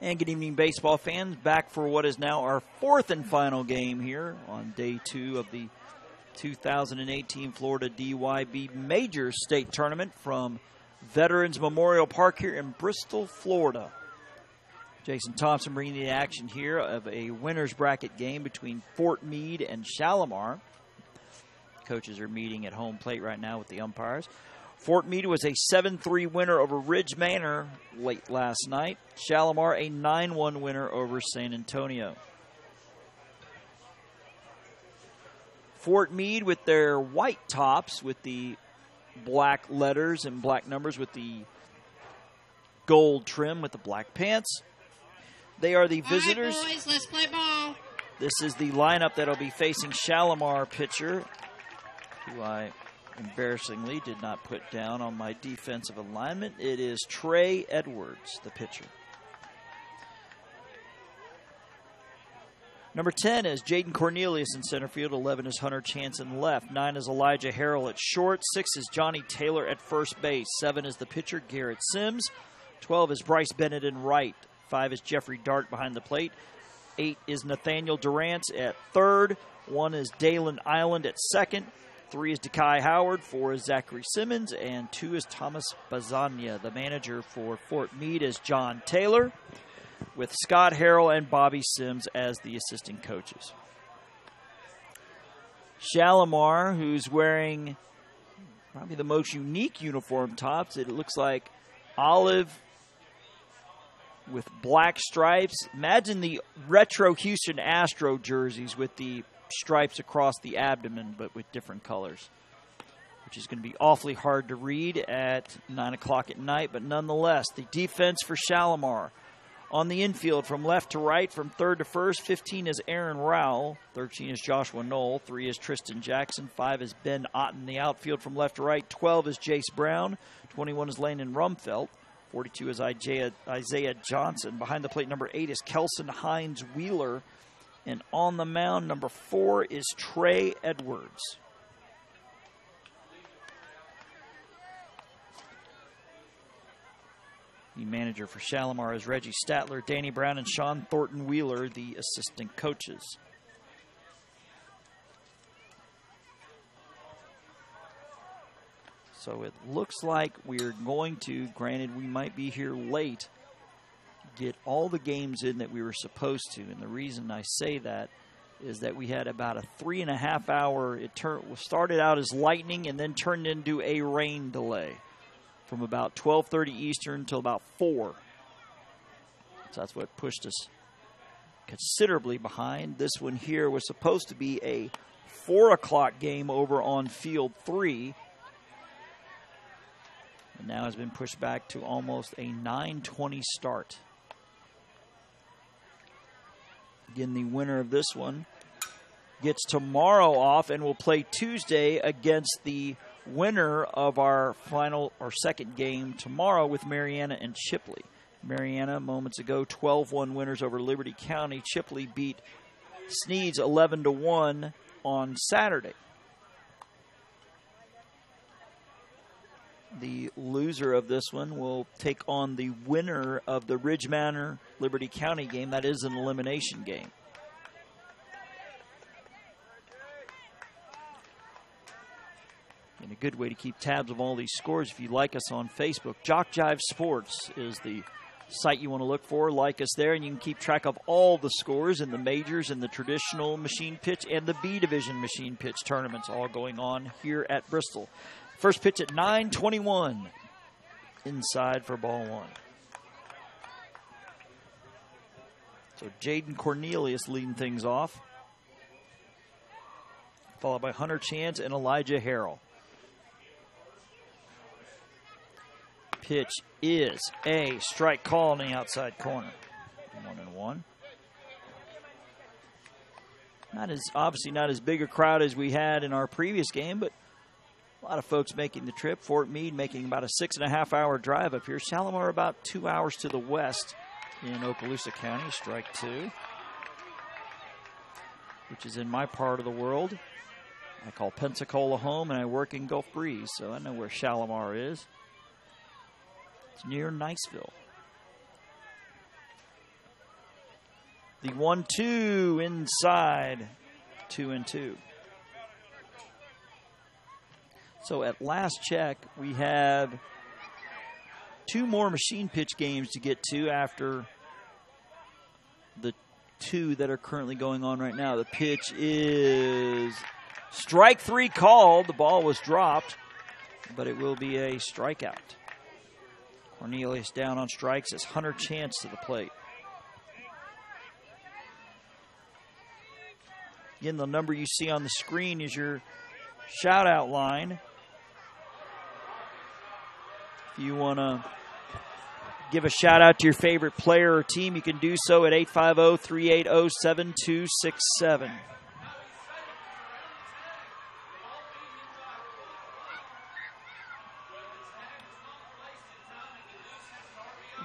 And good evening, baseball fans. Back for what is now our fourth and final game here on day 2 of the 2018 Florida DYB Major State Tournament from Veterans Memorial Park here in Bristol, Florida. Jason Thompson bringing the action here of a winner's bracket game between Fort Meade and Shalimar. Coaches are meeting at home plate right now with the umpires. Fort Meade was a 7-3 winner over Ridge Manor late last night. Shalimar a 9-1 winner over San Antonio. Fort Meade with their white tops with the black letters and black numbers with the gold trim with the black pants. They are the visitors. All right, boys, let's play ball. This is the lineup that'll be facing Shalimar pitcher, who I embarrassingly did not put down on my defensive alignment. It is Trey Edwards, the pitcher. Number 10 is Jaden Cornelius in center field. 11 is Hunter Chance in left. 9 is Elijah Harrell at short. 6 is Johnny Taylor at first base. 7 is the pitcher, Garrett Sims. 12 is Bryce Bennett in right. 5 is Jeffrey Dart behind the plate. 8 is Nathaniel Durant at third. 1 is Dalen Island at second. 3 is Dekai Howard, 4 is Zachary Simmons, and 2 is Thomas Bazania. The manager for Fort Meade is John Taylor, with Scott Harrell and Bobby Sims as the assistant coaches. Shalimar, who's wearing probably the most unique uniform tops. It looks like olive with black stripes. Imagine the retro Houston Astro jerseys with the stripes across the abdomen, but with different colors, which is going to be awfully hard to read at 9 o'clock at night. But nonetheless, the defense for Shalimar on the infield from left to right, from third to first. 15 is Aaron Rowell. 13 is Joshua Knoll. 3 is Tristan Jackson. 5 is Ben Otten. The outfield from left to right. 12 is Jace Brown. 21 is Landon Rumfelt. 42 is Isaiah Johnson. Behind the plate, number 8 is Kelson Hines Wheeler. And on the mound, number 4 is Trey Edwards. The manager for Shalimar is Reggie Statler, Danny Brown, and Sean Thornton Wheeler, the assistant coaches. So it looks like we're going to, granted we might be here late, get all the games in that we were supposed to. And the reason I say that is that we had about a 3.5 hour, it started out as lightning and then turned into a rain delay from about 12:30 Eastern till about 4. So that's what pushed us considerably behind. This one here was supposed to be a 4 o'clock game over on field 3. And now has been pushed back to almost a 9:20 start. Again, the winner of this one gets tomorrow off and will play Tuesday against the winner of our final or second game tomorrow with Mariana and Chipley. Mariana, moments ago, 12-1 winners over Liberty County. Chipley beat Sneads 11-1 on Saturday. The loser of this one will take on the winner of the Ridge Manor Liberty County game. That is an elimination game. And a good way to keep tabs of all these scores, if you like us on Facebook, Jock Jive Sports is the site you want to look for. Like us there, and you can keep track of all the scores in the majors and the traditional machine pitch and the B Division machine pitch tournaments all going on here at Bristol. First pitch at 9:21. Inside for ball 1. So Jaden Cornelius leading things off, followed by Hunter Chance and Elijah Harrell. Pitch is a strike call in the outside corner. 1-1. Obviously not as big a crowd as we had in our previous game, but a lot of folks making the trip. Fort Meade making about a 6.5 hour drive up here. Shalimar about 2 hours to the west in Okaloosa County. Strike 2, which is in my part of the world. I call Pensacola home, and I work in Gulf Breeze, so I know where Shalimar is. It's near Niceville. The 1-2 inside, 2-2. So at last check, we have 2 more machine pitch games to get to after the 2 that are currently going on right now. The pitch is strike 3 called. The ball was dropped, but it will be a strikeout. Cornelius down on strikes as Hunter Chance to the plate. Again, the number you see on the screen is your shout-out line. If you want to give a shout-out to your favorite player or team, you can do so at 850-380-7267.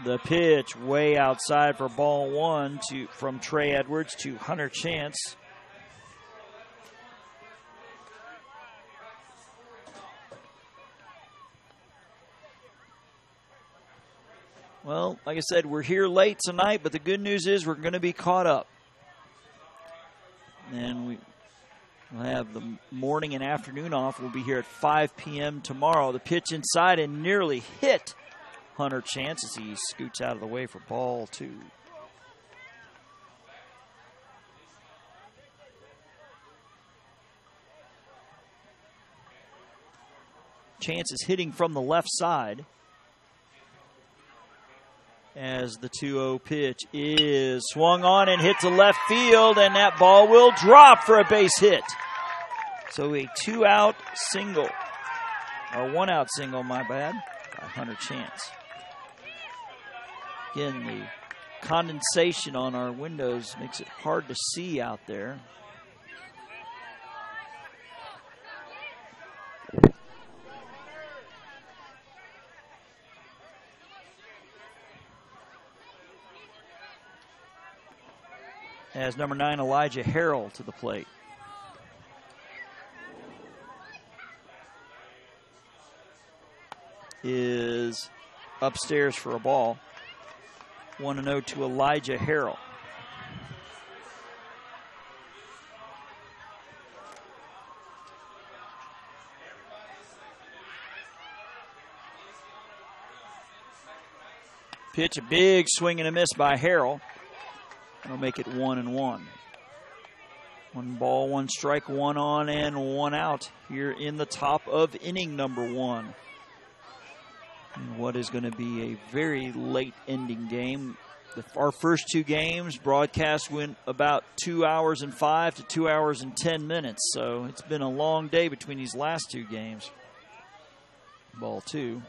The pitch way outside for ball 1 from Trey Edwards to Hunter Chance. Well, like I said, we're here late tonight, but the good news is we're going to be caught up. And we'll have the morning and afternoon off. We'll be here at 5 p.m. tomorrow. The pitch inside and nearly hit Hunter Chance as he scoots out of the way for ball 2. Chance is hitting from the left side as the 2-0 pitch is swung on and hit to left field, and that ball will drop for a base hit. So a 2-out single, or 1-out single, my bad, by Hunter Chance. Again, the condensation on our windows makes it hard to see out there. As number 9, Elijah Harrell to the plate. Is upstairs for a ball. 1-0 to Elijah Harrell. Pitch, a big swing and a miss by Harrell. That'll make it 1-1. 1 ball, 1 strike, 1 on and 1 out here in the top of inning number 1. And what is going to be a very late ending game. Our first 2 games, broadcast went about 2 hours and 5 to 2 hours and 10 minutes. So it's been a long day between these last 2 games. Ball 2.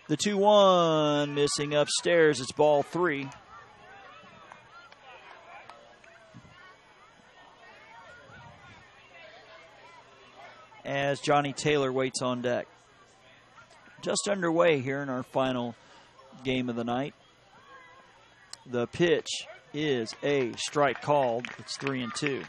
The 2-1 missing upstairs. It's ball 3. As Johnny Taylor waits on deck. Just underway here in our final game of the night. The pitch is a strike called. It's 3-2.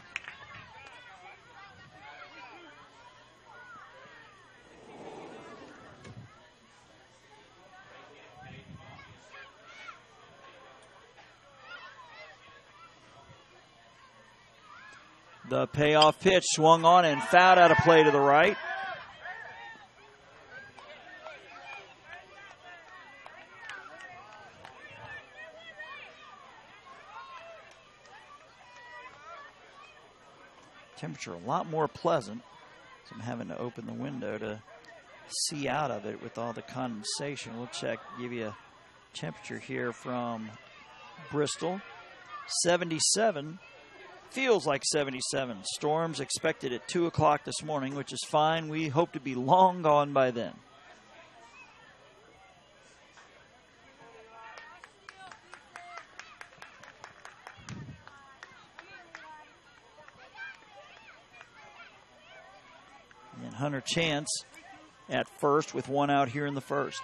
The payoff pitch swung on and fouled out of play to the right. Temperature a lot more pleasant. So I'm having to open the window to see out of it with all the condensation. We'll check, give you a temperature here from Bristol. 77. Feels like 77. Storms expected at 2 o'clock this morning, which is fine. We hope to be long gone by then. And Hunter Chance at first with 1 out here in the first.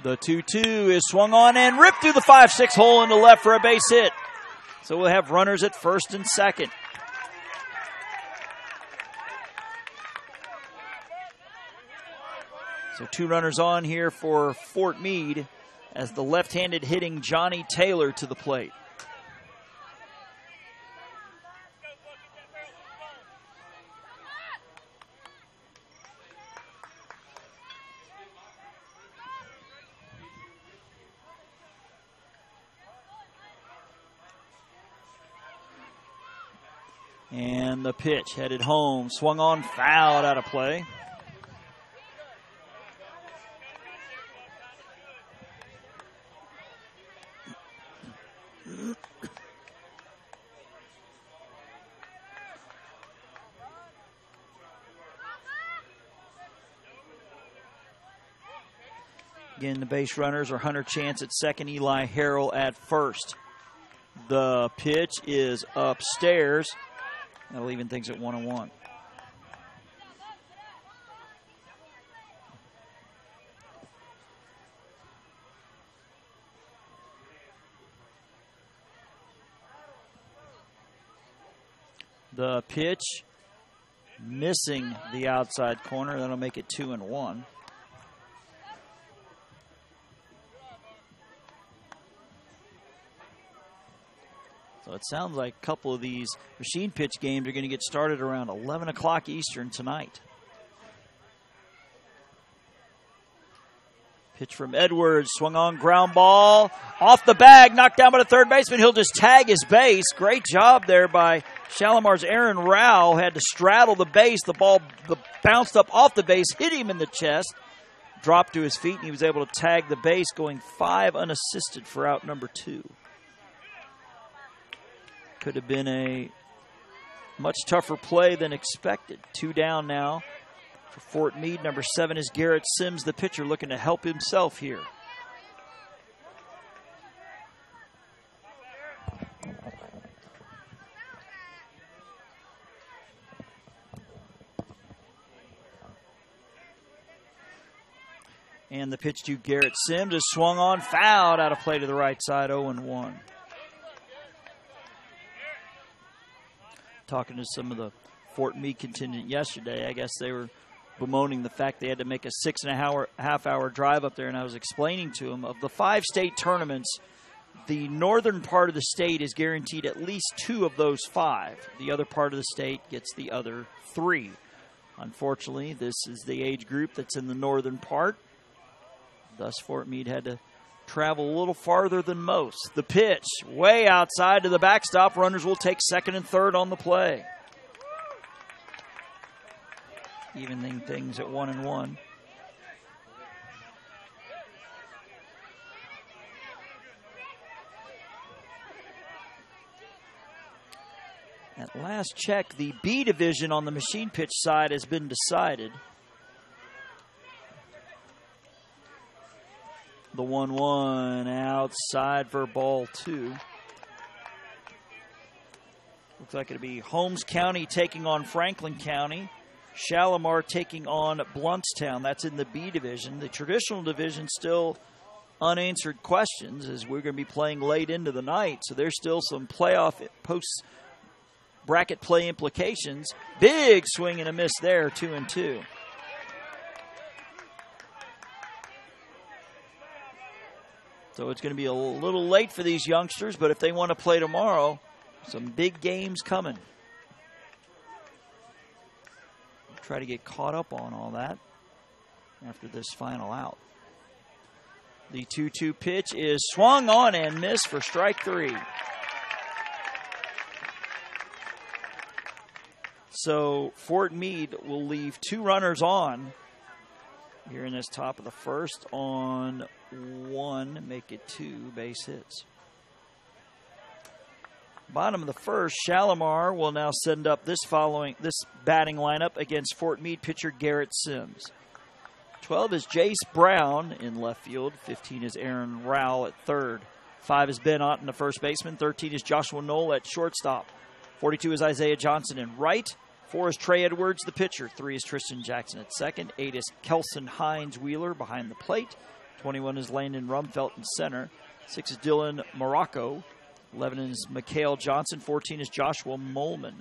The 2-2 is swung on and ripped through the 5-6 hole into left for a base hit. So we'll have runners at first and second. So 2 runners on here for Fort Meade as the left-handed hitting Johnny Taylor to the plate. And the pitch headed home, swung on, fouled out of play. Again, the base runners are Hunter Chance at second, Eli Harrell at first. The pitch is upstairs. That'll even things at 1-1. The pitch missing the outside corner. That'll make it 2-1. So it sounds like a couple of these machine pitch games are going to get started around 11 o'clock Eastern tonight. Pitch from Edwards, swung on, ground ball, off the bag, knocked down by the third baseman. He'll just tag his base. Great job there by Shalimar's Aaron Rao. Had to straddle the base. The ball bounced up off the base, hit him in the chest, dropped to his feet, and he was able to tag the base, going 5 unassisted for out number 2. Could have been a much tougher play than expected. 2 down now for Fort Meade. Number 7 is Garrett Sims, the pitcher, looking to help himself here. And the pitch to Garrett Sims is swung on, fouled out of play to the right side, 0-1. Talking to some of the Fort Meade contingent yesterday, I guess they were bemoaning the fact they had to make a 6.5-hour drive up there, and I was explaining to them, of the 5 state tournaments, the northern part of the state is guaranteed at least 2 of those 5. The other part of the state gets the other 3. Unfortunately, this is the age group that's in the northern part. Thus, Fort Meade had to travel a little farther than most. The pitch, way outside to the backstop. Runners will take second and third on the play. Evening things at 1-1. At last check, the B division on the machine pitch side has been decided. The 1-1 outside for ball 2. Looks like it'll be Holmes County taking on Franklin County. Shalimar taking on Bluntstown. That's in the B division. The traditional division still unanswered questions, as we're going to be playing late into the night. So there's still some playoff post-bracket play implications. Big swing and a miss there, 2-2. So it's going to be a little late for these youngsters, but if they want to play tomorrow, some big games coming. Try to get caught up on all that after this final out. The 2-2 pitch is swung on and missed for strike 3. So Fort Meade will leave 2 runners on here in this top of the first on 1, make it 2 base hits. Bottom of the first, Shalimar will now send up this batting lineup against Fort Meade pitcher Garrett Sims. 12 is Jace Brown in left field. 15 is Aaron Rowell at third. 5 is Ben Otten, the first baseman. 13 is Joshua Knoll at shortstop. 42 is Isaiah Johnson in right. 4 is Trey Edwards, the pitcher. 3 is Tristan Jackson at second. 8 is Kelson Hines Wheeler behind the plate. 21 is Landon Rumfelt in center. 6 is Dylan Morocco. 11 is Mikhail Johnson. 14 is Joshua Molman.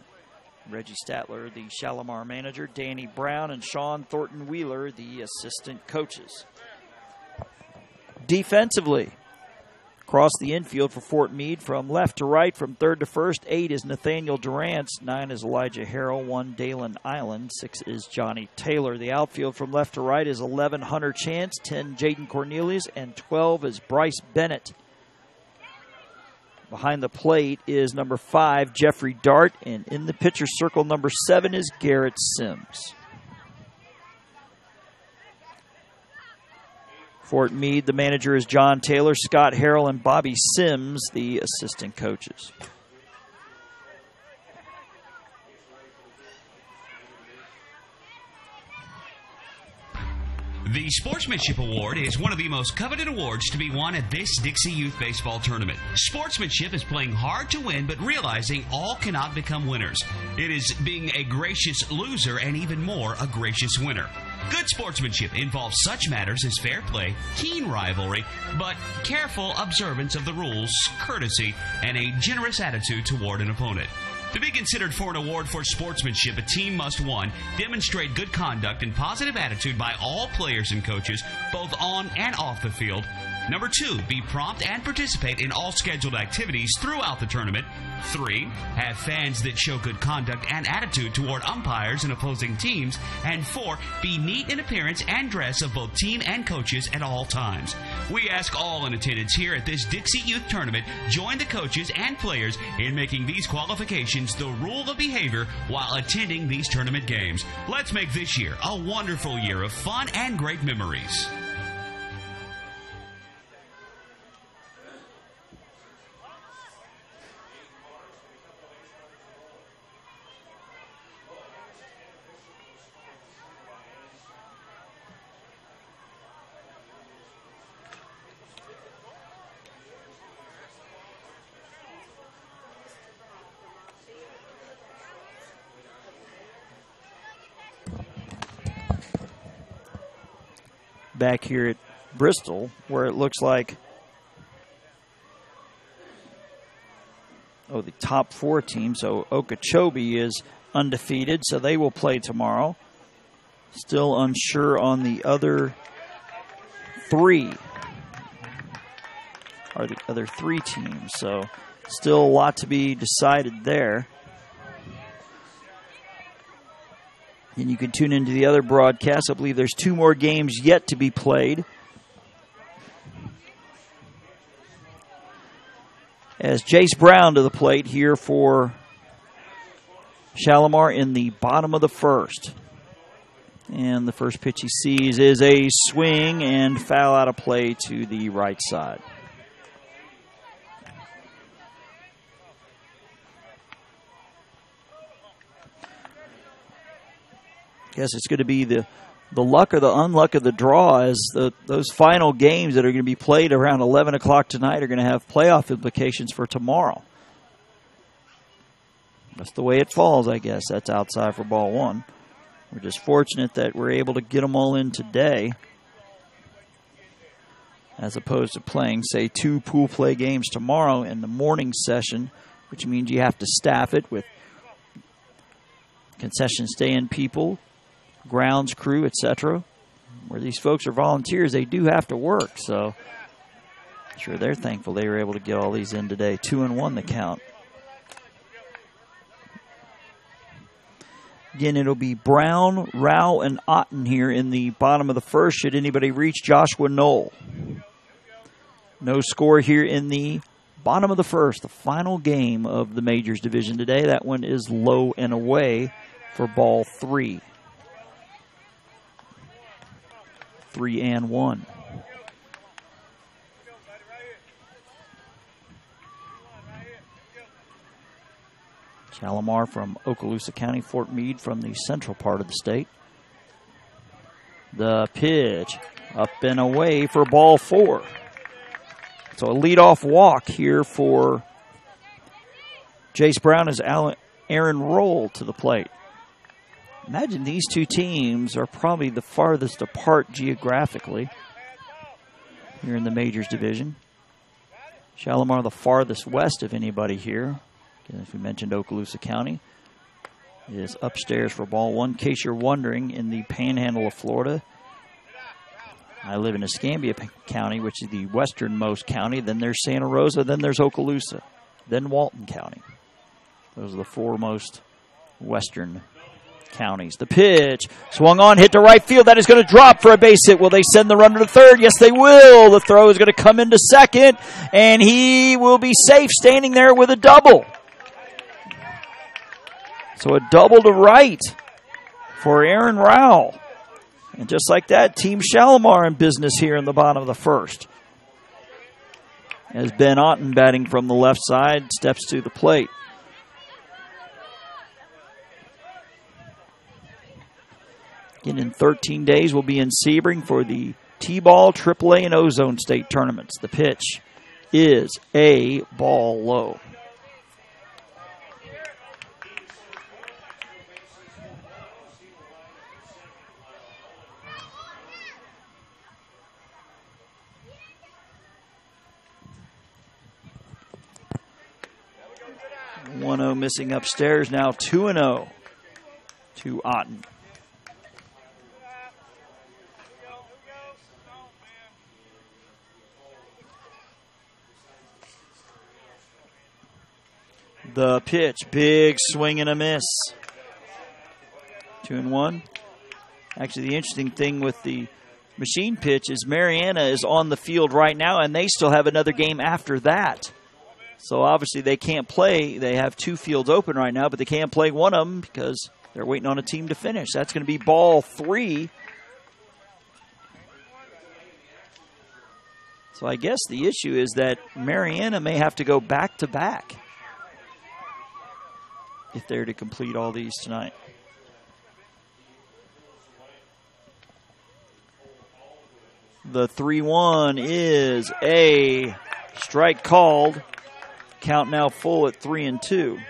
Reggie Statler, the Shalimar manager. Danny Brown and Sean Thornton Wheeler, the assistant coaches. Defensively, across the infield for Fort Meade from left to right, from third to first. 8 is Nathaniel Durance. 9 is Elijah Harrell. 1, Dalen Island. 6 is Johnny Taylor. The outfield from left to right is 11, Hunter Chance. 10, Jaden Cornelius. And 12 is Bryce Bennett. Behind the plate is number 5, Jeffrey Dart. And in the pitcher circle, number 7 is Garrett Sims. Fort Meade, the manager is John Taylor, Scott Harrell, and Bobby Sims, the assistant coaches. The Sportsmanship Award is one of the most coveted awards to be won at this Dixie Youth Baseball Tournament. Sportsmanship is playing hard to win, but realizing all cannot become winners. It is being a gracious loser and even more a gracious winner. Good sportsmanship involves such matters as fair play, keen rivalry, but careful observance of the rules, courtesy, and a generous attitude toward an opponent. To be considered for an award for sportsmanship, a team must, 1, demonstrate good conduct and positive attitude by all players and coaches, both on and off the field. Number 2, be prompt and participate in all scheduled activities throughout the tournament. 3, have fans that show good conduct and attitude toward umpires and opposing teams. And 4, be neat in appearance and dress of both team and coaches at all times. We ask all in attendance here at this Dixie Youth Tournament, join the coaches and players in making these qualifications the rule of behavior while attending these tournament games. Let's make this year a wonderful year of fun and great memories. Back here at Bristol, where it looks like the top 4 teams. So Okeechobee is undefeated, so they will play tomorrow. Still unsure on the other 3, or the other 3 teams. So still a lot to be decided there. And you can tune into the other broadcasts. I believe there's 2 more games yet to be played. As Jace Brown to the plate here for Shalimar in the bottom of the first. And the first pitch he sees is a swing and foul out of play to the right side. Guess it's going to be the luck or the unluck of the draw, as those final games that are going to be played around 11 o'clock tonight are going to have playoff implications for tomorrow. That's the way it falls, I guess. That's outside for ball 1. We're just fortunate that we're able to get them all in today, as opposed to playing, say, 2 pool play games tomorrow in the morning session, which means you have to staff it with concession stand people, grounds crew, etc. Where these folks are volunteers, they do have to work. So I'm sure they're thankful they were able to get all these in today. 2-1 the count. Again, it'll be Brown, Rao, and Otten here in the bottom of the first, should anybody reach Joshua Knoll. No score here in the bottom of the first, the final game of the Majors Division today. That one is low and away for ball 3. 3-1. Shalimar from Okaloosa County, Fort Meade from the central part of the state. The pitch up and away for ball 4. So a leadoff walk here for Jace Brown as Aaron Roll to the plate. Imagine these 2 teams are probably the farthest apart geographically. here in the Majors division. Shalimar the farthest west of anybody here. As we mentioned, Okaloosa County is upstairs for ball one. In case you're wondering, in the panhandle of Florida, I live in Escambia County, which is the westernmost county. Then there's Santa Rosa. Then there's Okaloosa. Then Walton County. Those are the four most western counties. The pitch swung on, hit to right field. That is going to drop for a base hit. Will they send the runner to third? Yes, they will. The throw is going to come into second, and he will be safe standing there with a double. So a double to right for Aaron Rowell. And just like that, Team Shalimar in business here in the bottom of the first. As Ben Otten, batting from the left side, steps to the plate. Again, in 13 days, we'll be in Sebring for the T-Ball, AAA, and Ozone State tournaments. The pitch is a ball low. (1-0) missing upstairs, now 2-0 to Otten. The pitch, big swing and a miss. 2-1. Actually, the interesting thing with the machine pitch is Mariana is on the field right now, and they still have another game after that. So obviously they can't play. They have two fields open right now, but they can't play one of them because they're waiting on a team to finish. That's going to be ball 3. So I guess the issue is that Mariana may have to go back-to-back if they're to complete all these tonight. The 3-1 is a strike called. Count now full at 3-2.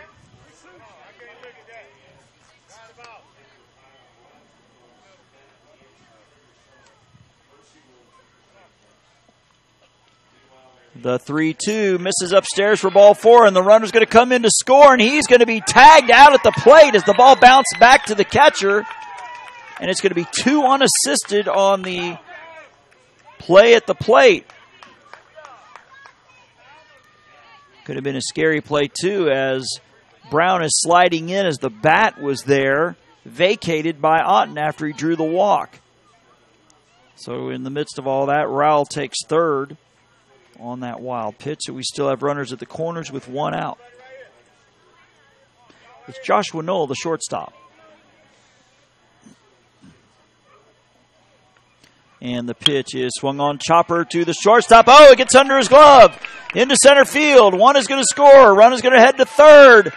The 3-2 misses upstairs for ball 4, and the runner's going to come in to score, and he's going to be tagged out at the plate as the ball bounces back to the catcher. And it's going to be 2 unassisted on the play at the plate. Could have been a scary play, too, as Brown is sliding in as the bat was there, vacated by Otten after he drew the walk. So in the midst of all that, Rowell takes third on that wild pitch. So we still have runners at the corners with 1 out. It's Joshua Knoll, the shortstop. And the pitch is swung on, chopper to the shortstop. Oh, it gets under his glove. Into center field. One is going to score. Run is going to head to third.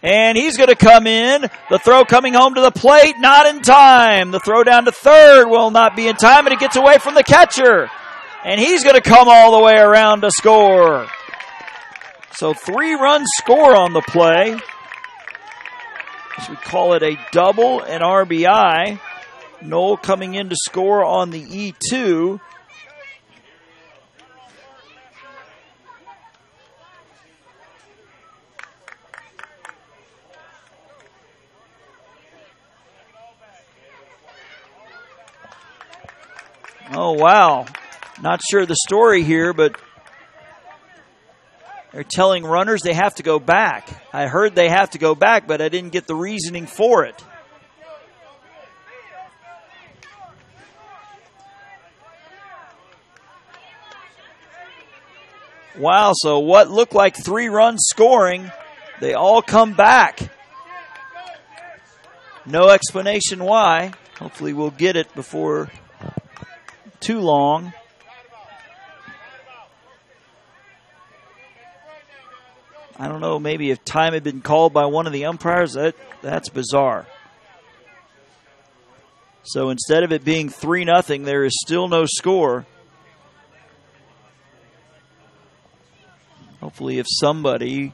And he's going to come in. The throw coming home to the plate. Not in time. The throw down to third will not be in time. And it gets away from the catcher. And he's going to come all the way around to score. So 3-run score on the play. So we call it a double and RBI. Knoll coming in to score on the E2. Oh, wow. Not sure the story here, but they're telling runners they have to go back. I heard they have to go back, but I didn't get the reasoning for it. Wow, so what looked like 3-run scoring, they all come back. No explanation why. Hopefully we'll get it before too long. I don't know, maybe if time had been called by one of the umpires, that's bizarre. So instead of it being 3-0, there is still no score. Hopefully if somebody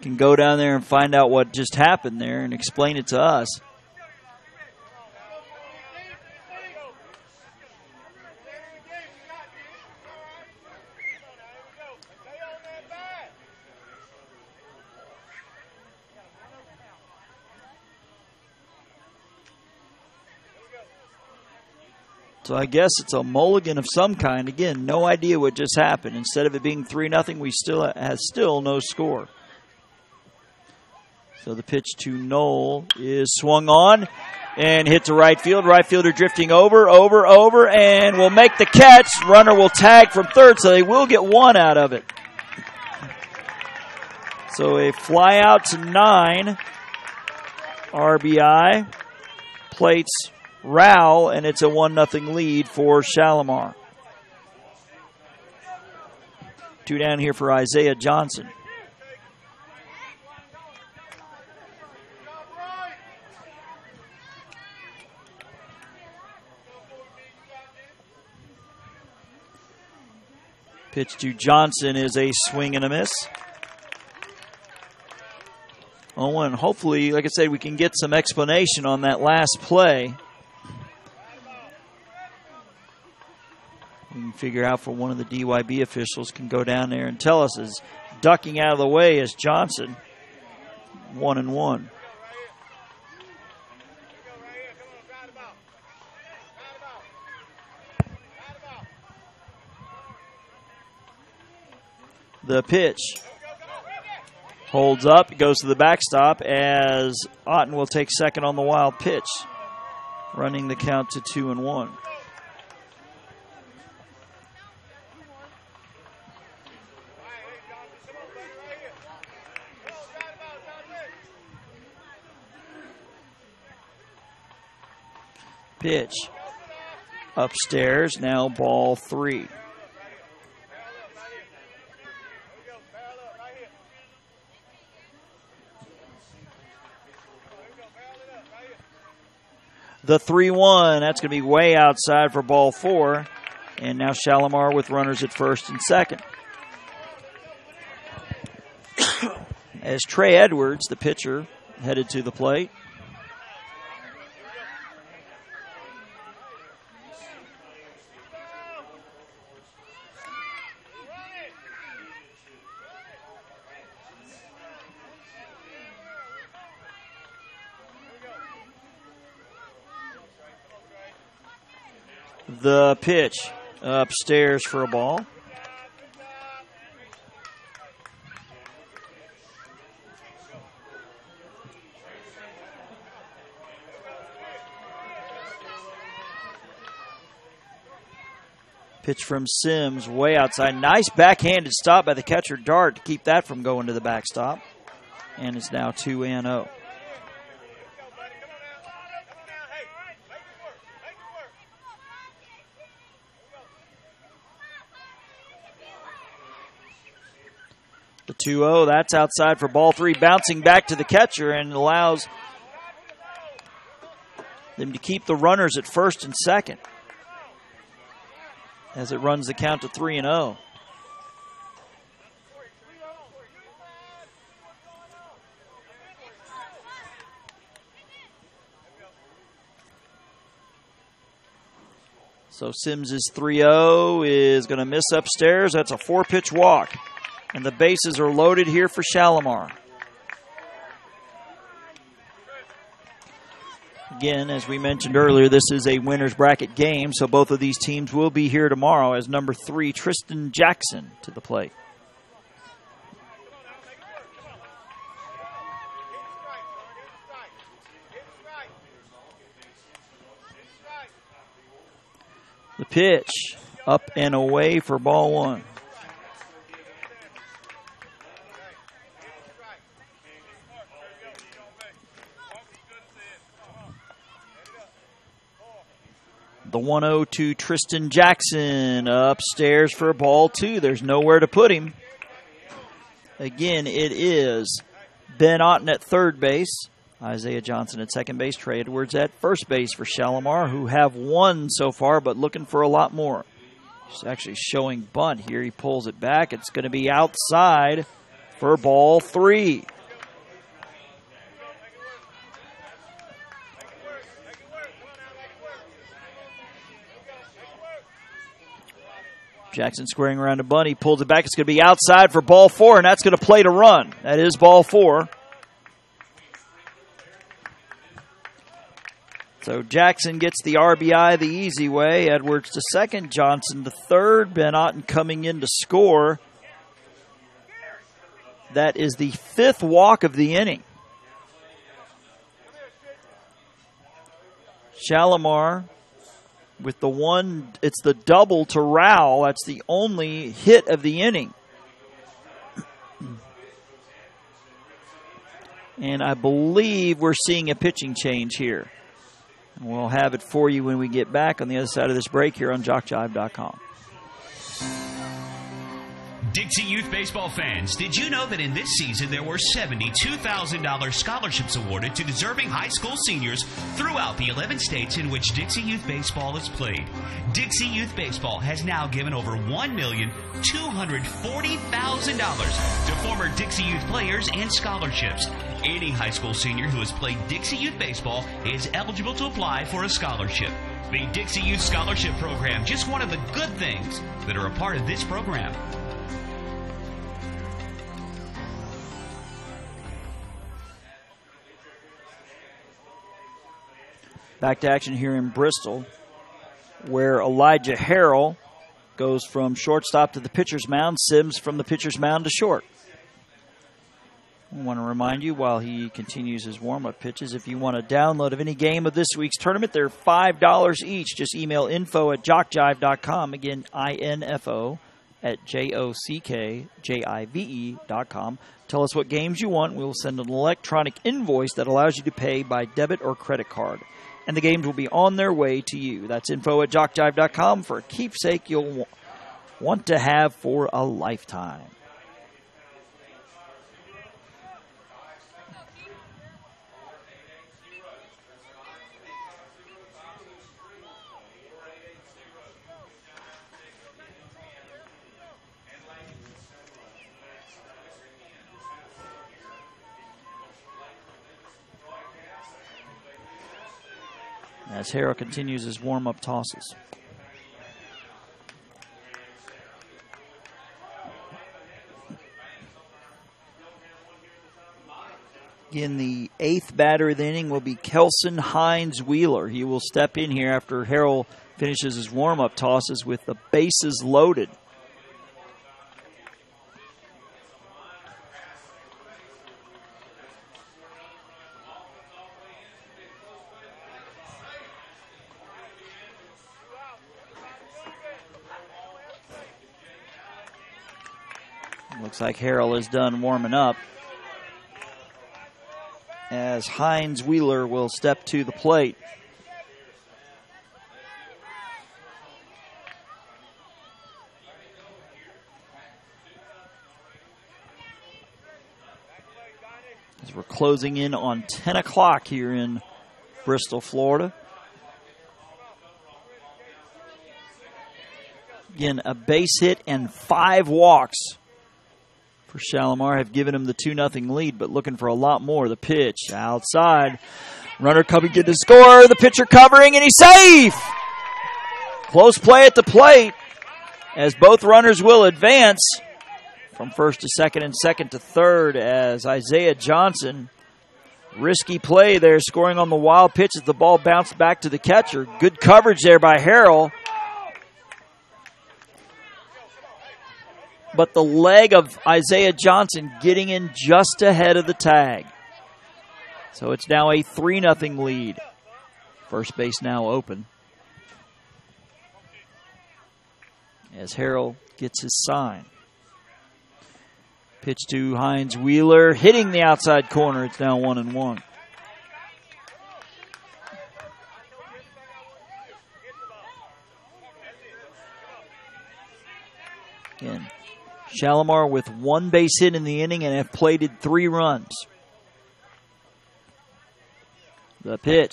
can go down there and find out what just happened there and explain it to us. So I guess it's a mulligan of some kind. Again, no idea what just happened. Instead of it being 3-0, we still no score. So the pitch to Knoll is swung on and hit to right field. Right fielder drifting over, and will make the catch. Runner will tag from third, so they will get one out of it. So a fly out to 9. RBI plates Rao, and it's a 1-0 lead for Shalimar. 2 down here for Isaiah Johnson. Pitch to Johnson is a swing and a miss. 0-1. Hopefully, like I said, we can get some explanation on that last play. We can figure out for one of the DYB officials can go down there and tell us as ducking out of the way as Johnson. 1-1. The pitch holds up, goes to the backstop as Otten will take second on the wild pitch, running the count to 2-1. Pitch upstairs, now ball 3. The 3-1, that's going to be way outside for ball 4. And now Shalimar with runners at first and second. As Trey Edwards, the pitcher, headed to the plate. The pitch upstairs for a ball. Pitch from Sims way outside. Nice backhanded stop by the catcher Dart to keep that from going to the backstop. And it's now 2-0. The 2-0, that's outside for ball 3, bouncing back to the catcher and allows them to keep the runners at first and second as it runs the count to 3-0. So Sims' 3-0 is going to miss upstairs. That's a 4-pitch walk. And the bases are loaded here for Shalimar. Again, as we mentioned earlier, this is a winner's bracket game, so both of these teams will be here tomorrow as number 3, Tristan Jackson, to the plate. The pitch up and away for ball 1. The 1-0 to Tristan Jackson upstairs for ball 2. There's nowhere to put him. Again, it is Ben Otten at third base, Isaiah Johnson at second base, Trey Edwards at first base for Shalimar, who have won so far but looking for a lot more. He's actually showing bunt here. He pulls it back. It's going to be outside for ball 3. Jackson squaring around a bunt. He pulls it back. It's going to be outside for ball 4, and that's going to play to run. That is ball 4. So Jackson gets the RBI the easy way. Edwards to second, Johnson to third. Ben Otten coming in to score. That is the 5th walk of the inning. Shalimar with the one, it's the double to Rowell. That's the only hit of the inning. And I believe we're seeing a pitching change here. And we'll have it for you when we get back on the other side of this break here on JockJive.com. Dixie Youth Baseball fans, did you know that in this season there were $72,000 scholarships awarded to deserving high school seniors throughout the 11 states in which Dixie Youth Baseball is played? Dixie Youth Baseball has now given over $1,240,000 to former Dixie Youth players and scholarships. Any high school senior who has played Dixie Youth Baseball is eligible to apply for a scholarship. The Dixie Youth Scholarship Program, just one of the good things that are a part of this program. Back to action here in Bristol, where Elijah Harrell goes from shortstop to the pitcher's mound, Sims from the pitcher's mound to short. I want to remind you, while he continues his warm-up pitches, if you want a download of any game of this week's tournament, they're $5 each. Just email info@jockjive.com. Again, info@jockjive.com. Tell us what games you want. We will send an electronic invoice that allows you to pay by debit or credit card. And the games will be on their way to you. That's info@jockjive.com for a keepsake you'll want to have for a lifetime. As Harrell continues his warm-up tosses. In the 8th batter of the inning will be Kelson Hines Wheeler. He will step in here after Harrell finishes his warm-up tosses with the bases loaded. Looks like Harrell is done warming up, as Hines Wheeler will step to the plate. As we're closing in on 10 o'clock here in Bristol, Florida. Again, a base hit and 5 walks for Shalimar have given him the 2-0 lead, but looking for a lot more. The pitch outside. Runner coming in to score. The pitcher covering, and he's safe. Close play at the plate, as both runners will advance from first to second and second to third, as Isaiah Johnson, risky play there, scoring on the wild pitch as the ball bounced back to the catcher. Good coverage there by Harrell. But the leg of Isaiah Johnson getting in just ahead of the tag. So it's now a 3-0 lead. First base now open, as Harrell gets his sign. Pitch to Hines Wheeler, hitting the outside corner. It's now 1-1. Again, Shalimar with 1 base hit in the inning and have plated 3 runs. The pitch.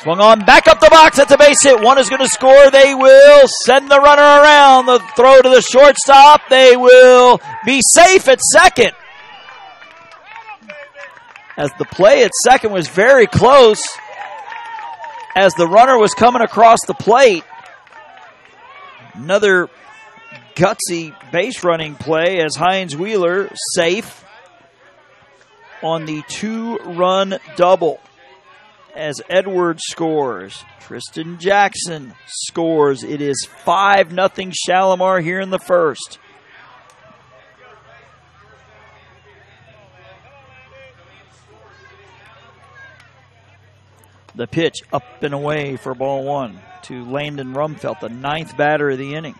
Swung on, back up the box. That's a base hit. One is going to score. They will send the runner around. The throw to the shortstop. They will be safe at second. As the play at second was very close, as the runner was coming across the plate. Another gutsy base running play, as Hines Wheeler safe on the 2-run double. as Edwards scores. Tristan Jackson scores. It is 5-0 Shalimar here in the first. The pitch up and away for ball one to Landon Rumfelt, the 9th batter of the inning.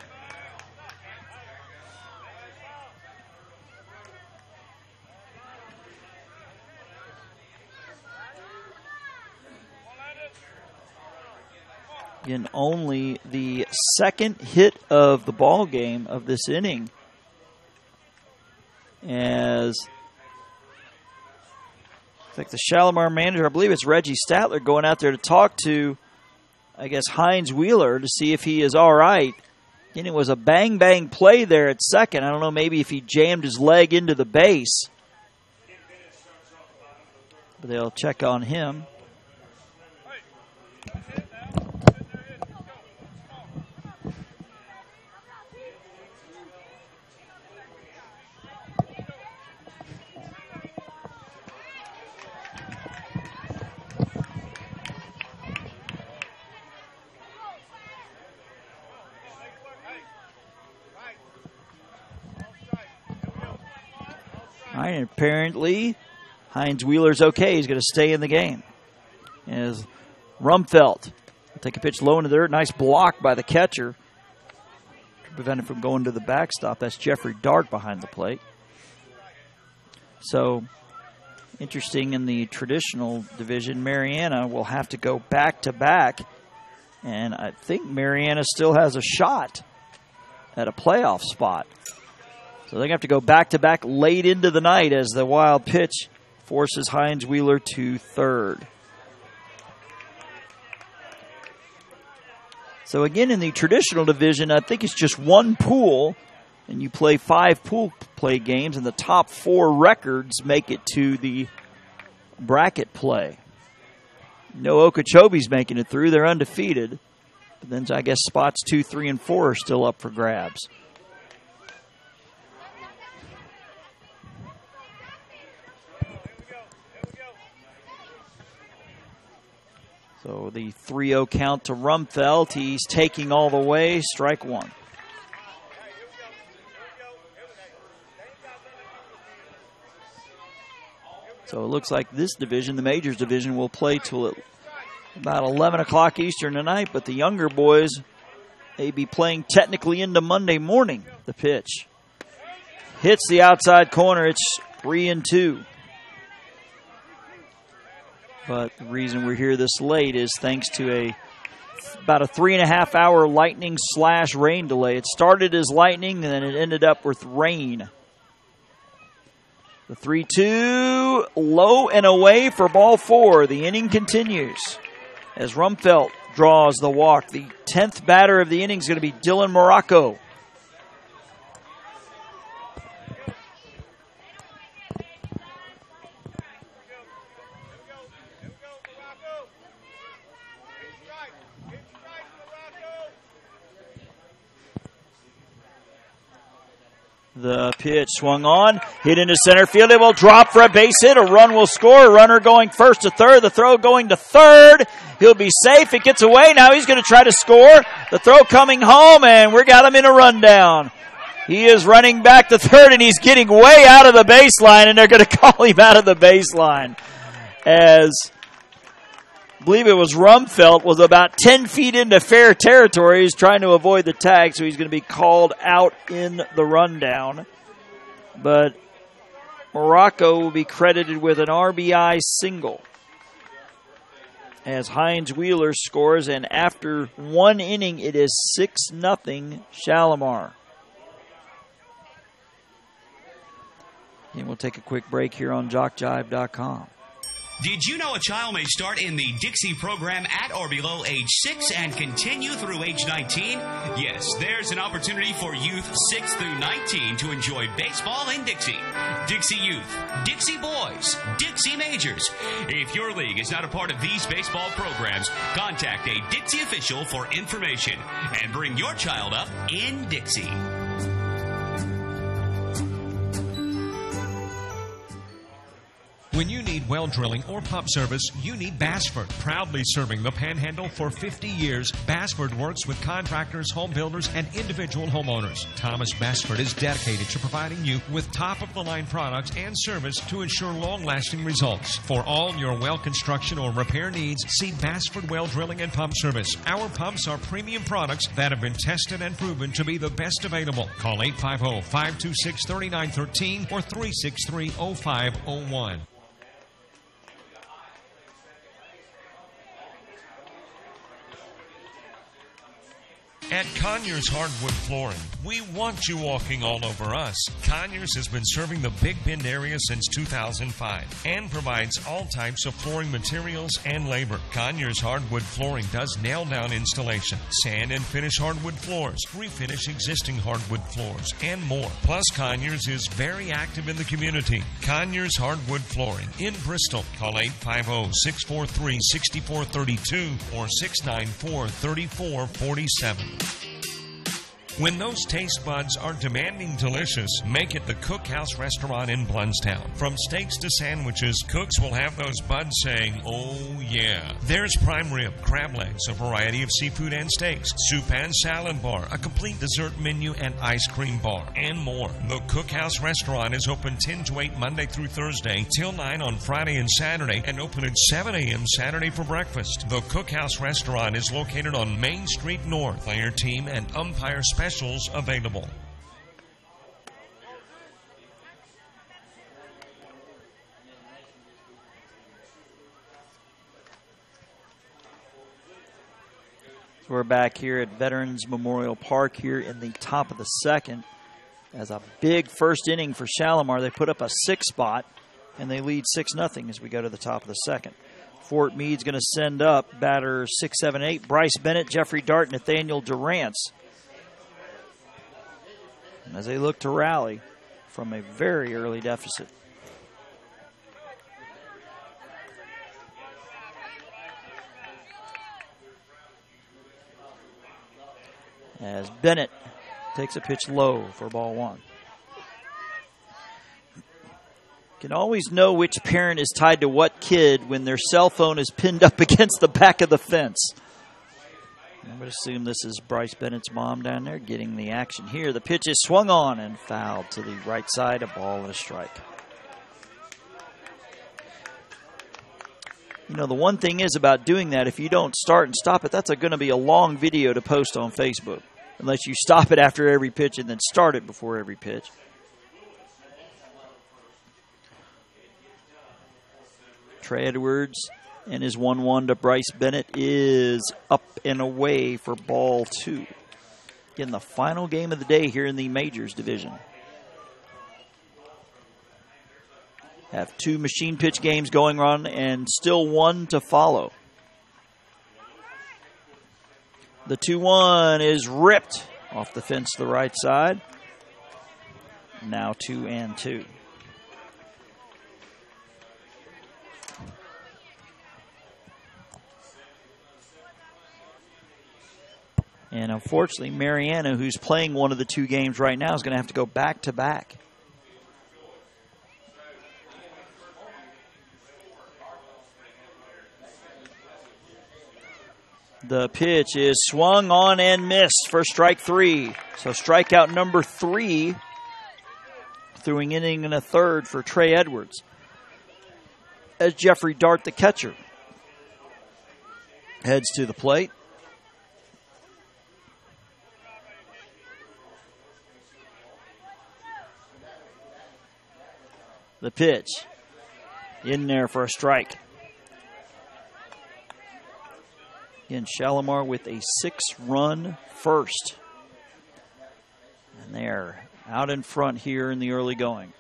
Again, only the second hit of the ball game of this inning, as like the Shalimar manager, I believe it's Reggie Statler, going out there to talk to, I guess, Hines Wheeler to see if he is all right. And it was a bang-bang play there at second. I don't know, maybe if he jammed his leg into the base. But they'll check on him. And apparently, Hines Wheeler's okay. He's going to stay in the game. As Rumfelt will take a pitch low into the dirt. Nice block by the catcher to prevent him from going to the backstop. That's Jeffrey Dart behind the plate. So, interesting, in the traditional division, Mariana will have to go back-to-back. And I think Mariana still has a shot at a playoff spot. So they're going to have to go back-to-back late into the night as the wild pitch forces Hines Wheeler to third. So again, in the traditional division, I think it's just one pool, and you play 5 pool play games, and the top 4 records make it to the bracket play. No Okeechobee's making it through. They're undefeated. But then I guess spots 2, 3, and 4 are still up for grabs. So the 3-0 count to Rumfelt. He's taking all the way. Strike one. So it looks like this division, the Majors division, will play till about 11 o'clock Eastern tonight. But the younger boys may be playing technically into Monday morning. The pitch hits the outside corner. It's 3-2. But the reason we're here this late is thanks to about a 3.5-hour lightning/rain delay. It started as lightning, and then it ended up with rain. The 3-2, low and away for ball 4. The inning continues as Rumfelt draws the walk. The 10th batter of the inning is going to be Dylan Morocco. The pitch swung on, hit into center field. It will drop for a base hit. A run will score. A runner going first to third. The throw going to third. He'll be safe. It gets away. Now he's going to try to score. The throw coming home, and we got him in a rundown. He is running back to third, and he's getting way out of the baseline, and they're going to call him out of the baseline. As I believe it was Rumfelt was about 10 feet into fair territory. He's trying to avoid the tag, so he's going to be called out in the rundown. But Morocco will be credited with an RBI single as Hines Wheeler scores, and after one inning, it is 6-0 Shalimar. And we'll take a quick break here on JockJive.com. Did you know a child may start in the Dixie program at or below age 6 and continue through age 19? Yes, there's an opportunity for youth 6 through 19 to enjoy baseball in Dixie. Dixie Youth, Dixie Boys, Dixie Majors. If your league is not a part of these baseball programs, contact a Dixie official for information and bring your child up in Dixie. When you need well drilling or pump service, you need Bassford. Proudly serving the Panhandle for 50 years, Bassford works with contractors, home builders, and individual homeowners. Thomas Bassford is dedicated to providing you with top-of-the-line products and service to ensure long-lasting results. For all your well construction or repair needs, see Bassford Well Drilling and Pump Service. Our pumps are premium products that have been tested and proven to be the best available. Call 850-526-3913 or 363-0501. At Conyers Hardwood Flooring, we want you walking all over us. Conyers has been serving the Big Bend area since 2005 and provides all types of flooring materials and labor. Conyers Hardwood Flooring does nail-down installation, sand and finish hardwood floors, refinish existing hardwood floors, and more. Plus, Conyers is very active in the community. Conyers Hardwood Flooring in Bristol. Call 850-643-6432 or 694-3447. When those taste buds are demanding delicious, make it the Cookhouse Restaurant in Blountstown. From steaks to sandwiches, cooks will have those buds saying, oh yeah. There's prime rib, crab legs, a variety of seafood and steaks, soup and salad bar, a complete dessert menu and ice cream bar, and more. The Cookhouse Restaurant is open 10 to 8 Monday through Thursday, till 9 on Friday and Saturday, and open at 7 a.m. Saturday for breakfast. The Cookhouse Restaurant is located on Main Street North. Player team and umpire specials available. So we're back here at Veterans Memorial Park here in the top of the second. As a big first inning for Shalimar, they put up a 6 spot and they lead 6-0 as we go to the top of the second. Fort Meade's going to send up batters 6, 7, 8. Bryce Bennett, Jeffrey Dart, Nathaniel Durrance. As they look to rally from a very early deficit. As Bennett takes a pitch low for ball 1. Can always know which parent is tied to what kid when their cell phone is pinned up against the back of the fence. I would assume this is Bryce Bennett's mom down there getting the action here. The pitch is swung on and fouled to the right side, a ball and a strike. You know, the one thing is about doing that, if you don't start and stop it, that's going to be a long video to post on Facebook. Unless you stop it after every pitch and then start it before every pitch. Trey Edwards and his 1-1 to Bryce Bennett is up and away for ball 2. Again, the final game of the day here in the Majors division. Have 2 machine pitch games going on and still 1 to follow. The 2-1 is ripped off the fence to the right side. Now 2-2. And unfortunately, Mariana, who's playing one of the 2 games right now, is going to have to go back-to-back. The pitch is swung on and missed for strike 3. So strikeout number 3 through an inning and a third for Trey Edwards. As Jeffrey Dart, the catcher, heads to the plate. The pitch in there for a strike. Again, Shalimar with a 6-run first. And they're out in front here in the early going.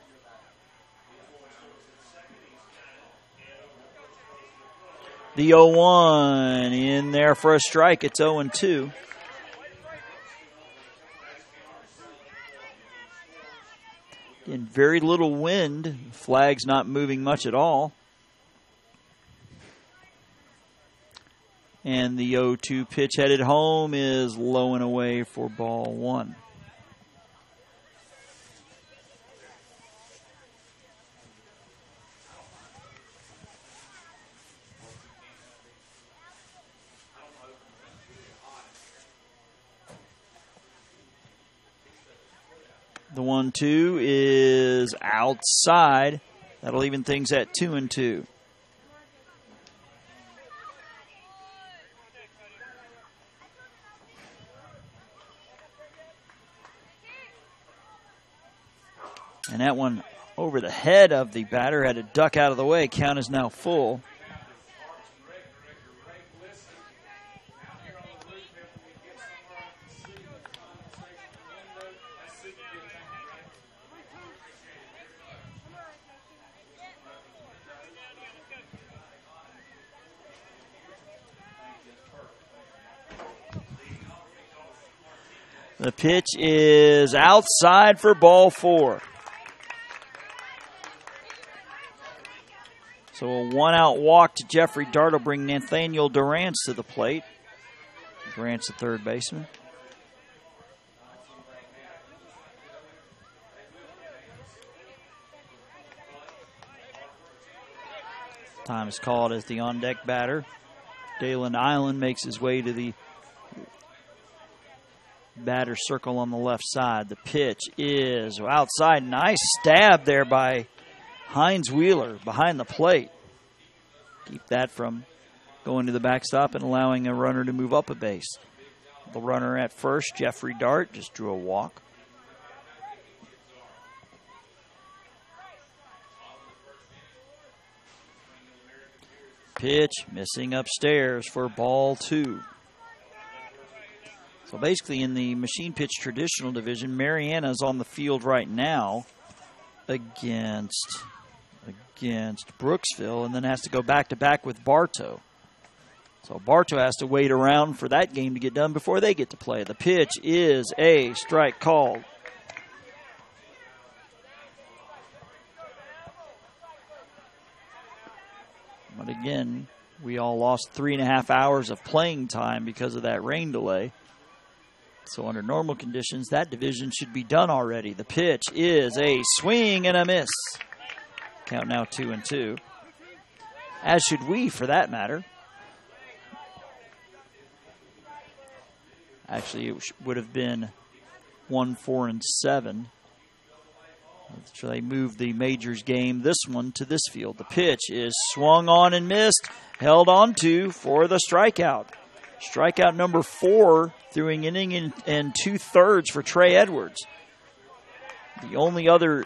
The 0-1 in there for a strike. It's 0-2. In very little wind, flag's not moving much at all. And the 0-2 pitch headed home is low and away for ball 1. The 1-2 is outside. That'll even things at 2-2. And that one over the head of the batter, had to duck out of the way. Count is now full. The pitch is outside for ball 4. So a one-out walk to Jeffrey Dart will bring Nathaniel Durrance to the plate. Durrance, the third baseman. Time is called as the on-deck batter. Dayland Island makes his way to the batter circle on the left side. The pitch is outside. Nice stab there by Hines Wheeler behind the plate. Keep that from going to the backstop and allowing a runner to move up a base. The runner at first, Jeffrey Dart, just drew a walk. Pitch missing upstairs for ball 2. So basically in the machine pitch traditional division, Mariana's on the field right now against Brooksville, and then has to go back-to-back with Bartow. So Bartow has to wait around for that game to get done before they get to play. The pitch is a strike called. But again, we all lost 3.5 hours of playing time because of that rain delay. So under normal conditions, that division should be done already. The pitch is a swing and a miss. Count now 2-2. As should we, for that matter. Actually, it would have been 1-4-7. So they moved the Majors game, this one, to this field. The pitch is swung on and missed. Held on to for the strikeout. Strikeout number 4 through an inning and 2/3 for Trey Edwards. The only other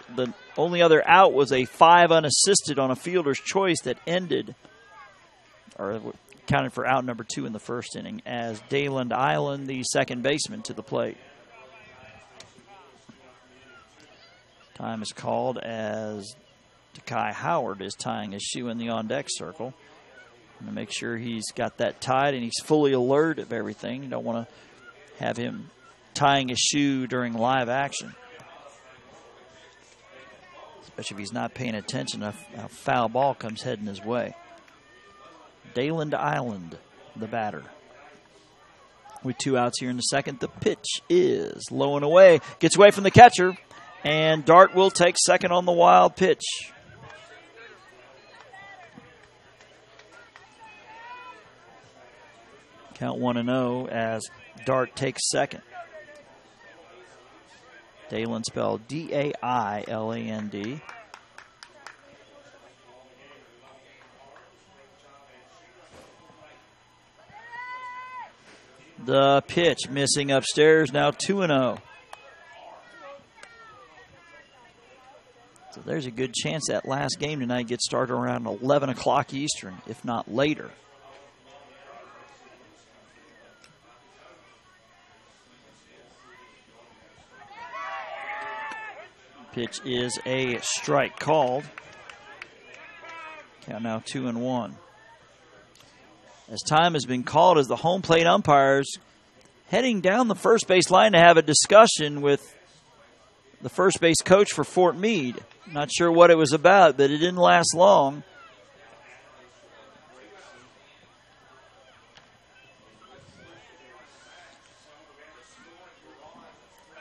out was a 5 unassisted on a fielder's choice that ended, or counted for out number 2 in the first inning, as Dayland Island, the second baseman, to the plate. Time is called as Takai Howard is tying his shoe in the on-deck circle. To make sure he's got that tied and he's fully alert of everything. You don't want to have him tying his shoe during live action, especially if he's not paying attention. A foul ball comes heading his way. Dayland Island, the batter. With 2 outs here in the second, the pitch is low and away. Gets away from the catcher, and Dart will take second on the wild pitch. Count 1-0 as Dart takes second. Dayland spelled D-A-I-L-A-N-D. The pitch missing upstairs, now 2-0. So there's a good chance that last game tonight gets started around 11 o'clock Eastern, if not later. Pitch is a strike called. Count now 2-1. As time has been called, as the home plate umpires heading down the first base line to have a discussion with the first base coach for Fort Meade. Not sure what it was about, but it didn't last long.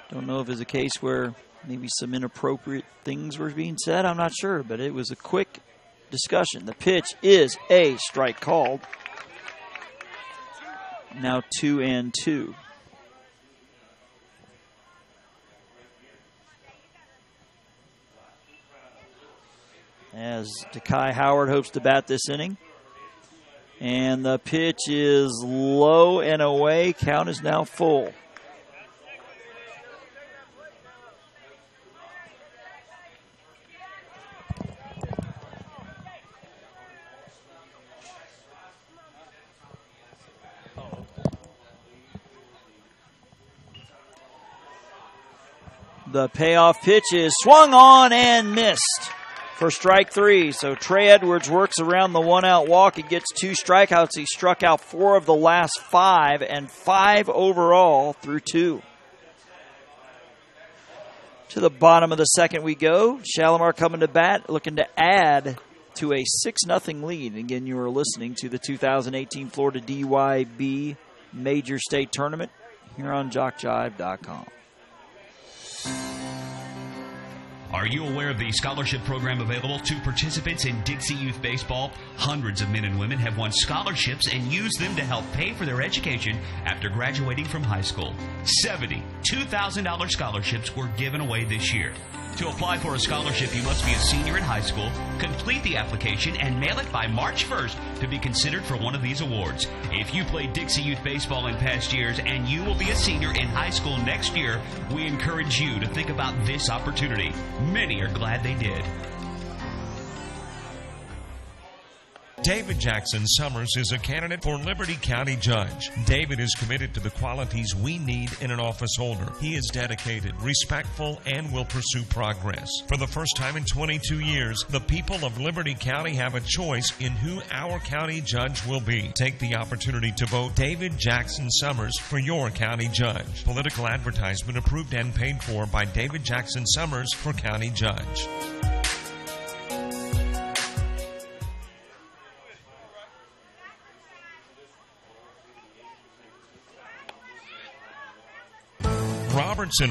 Don't know if it's a case where maybe some inappropriate things were being said. I'm not sure, but it was a quick discussion. The pitch is a strike called. Now 2-2. as Dekai Howard hopes to bat this inning. And the pitch is low and away. Count is now full. The payoff pitch is swung on and missed for strike 3. So Trey Edwards works around the one-out walk. He gets 2 strikeouts. He struck out 4 of the last 5 and 5 overall through 2. To the bottom of the second we go. Shalimar coming to bat, looking to add to a 6-0 lead. Again, you are listening to the 2018 Florida DYB Major State Tournament here on JockJive.com. Are you aware of the scholarship program available to participants in Dixie Youth Baseball? Hundreds of men and women have won scholarships and used them to help pay for their education after graduating from high school. 70 $2,000 scholarships were given away this year. To apply for a scholarship, you must be a senior in high school, complete the application, and mail it by March 1st to be considered for one of these awards. If you played Dixie Youth Baseball in past years and you will be a senior in high school next year, we encourage you to think about this opportunity. Many are glad they did. David Jackson Summers is a candidate for Liberty County Judge. David is committed to the qualities we need in an office holder. He is dedicated, respectful, and will pursue progress. For the first time in 22 years, the people of Liberty County have a choice in who our county judge will be. Take the opportunity to vote David Jackson Summers for your county judge. Political advertisement approved and paid for by David Jackson Summers for county judge.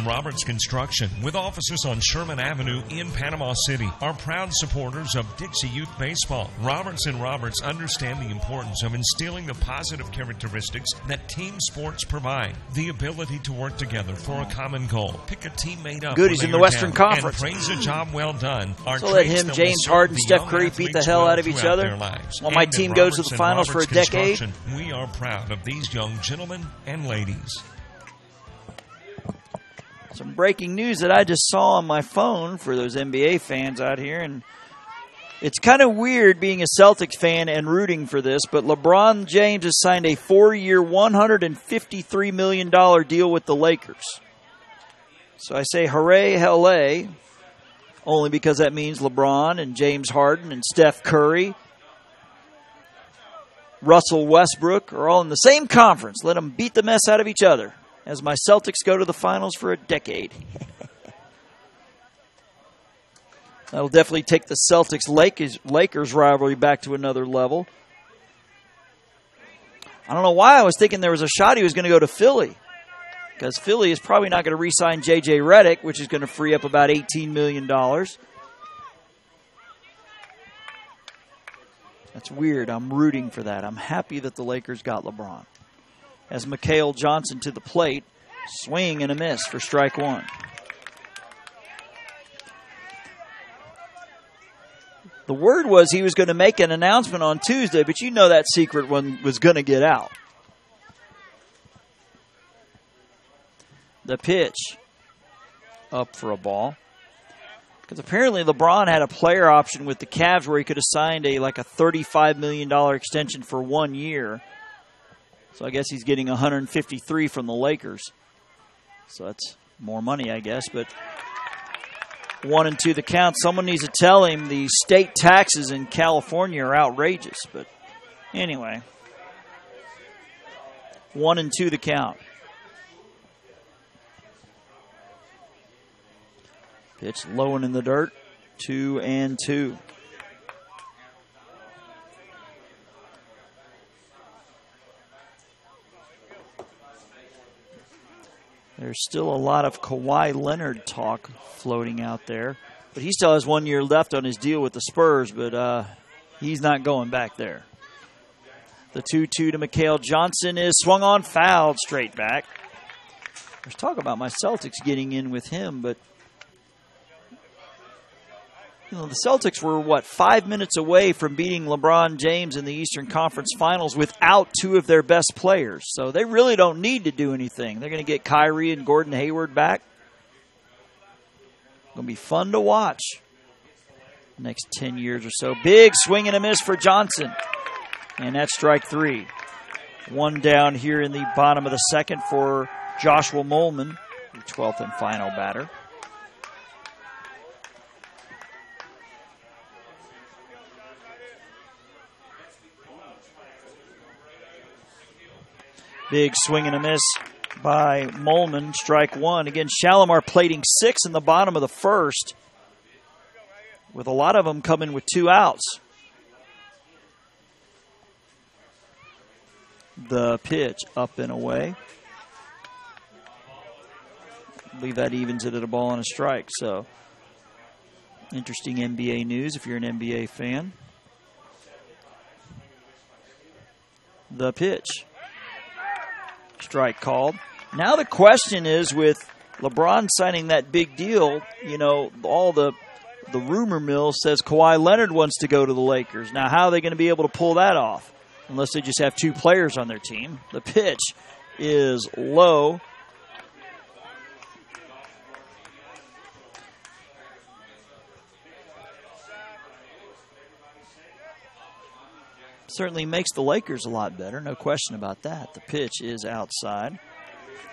Roberts Construction, with offices on Sherman Avenue in Panama City, are proud supporters of Dixie Youth Baseball. Roberts understand the importance of instilling the positive characteristics that team sports provide. The ability to work together for a common goal. Pick a team made up. Goodies in the Western Conference. And praise a job well done. So let him, James Harden, Steph Curry beat the hell out of each other. While my team goes to the finals for a decade. We are proud of these young gentlemen and ladies. Some breaking news that I just saw on my phone for those NBA fans out here, and it's kind of weird being a Celtics fan and rooting for this, but LeBron James has signed a 4-year, $153 million deal with the Lakers. So I say hooray, LA, only because that means LeBron and James Harden and Steph Curry, Russell Westbrook are all in the same conference. Let them beat the mess out of each other as my Celtics go to the finals for a decade. That'll definitely take the Celtics-Lakers rivalry back to another level. I don't know why I was thinking there was a shot he was going to go to Philly, because Philly is probably not going to re-sign J.J. Redick, which is going to free up about $18 million. That's weird. I'm rooting for that. I'm happy that the Lakers got LeBron. As Mikhail Johnson to the plate, swing and a miss for strike 1. The word was he was going to make an announcement on Tuesday, but you know that secret one was going to get out. The pitch up for a ball. Because apparently LeBron had a player option with the Cavs where he could have signed a $35 million extension for 1 year. So I guess he's getting $153 from the Lakers. So that's more money, I guess. But 1-2 the count. Someone needs to tell him the state taxes in California are outrageous. But anyway, 1-2 the count. Pitch low and in the dirt. 2-2. There's still a lot of Kawhi Leonard talk floating out there. But he still has 1 year left on his deal with the Spurs, but he's not going back there. The 2-2 to Mikhail Johnson is swung on, fouled straight back. There's talk about my Celtics getting in with him, but The Celtics were, 5 minutes away from beating LeBron James in the Eastern Conference Finals without two of their best players. So they really don't need to do anything. They're going to get Kyrie and Gordon Hayward back. Going to be fun to watch next 10 years or so. Big swing and a miss for Johnson. And that's strike three. One down here in the bottom of the second for Joshua Molman, the 12th and final batter. Big swing and a miss by Molman, strike one. Again, Shalimar plating 6 in the bottom of the first, with a lot of them coming with 2 outs. The pitch up and away. I believe that evens it at a ball and a strike. So, interesting NBA news if you're an NBA fan. The pitch. Strike called. Now the question is, with LeBron signing that big deal, all the rumor mill says Kawhi Leonard wants to go to the Lakers. Now, how are they going to be able to pull that off? Unless they just have 2 players on their team. The pitch is low. Certainly makes the Lakers a lot better, no question about that. The pitch is outside,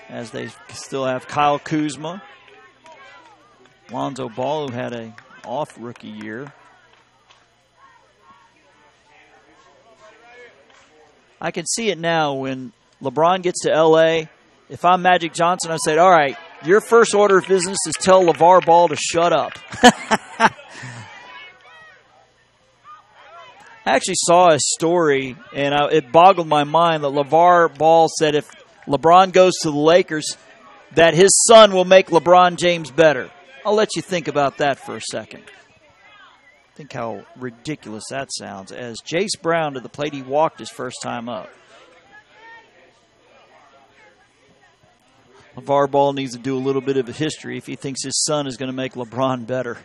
as they still have Kyle Kuzma, Lonzo Ball, who had an off rookie year. I can see it now when LeBron gets to L.A. If I'm Magic Johnson, I say, all right, your first order of business is tell LeVar Ball to shut up. I actually saw a story, and it boggled my mind that LeVar Ball said if LeBron goes to the Lakers, that his son will make LeBron James better. I'll let you think about that for a second. Think how ridiculous that sounds. As Jace Brown to the plate, he walked his first time up. LeVar Ball needs to do a little bit of a history if he thinks his son is going to make LeBron better.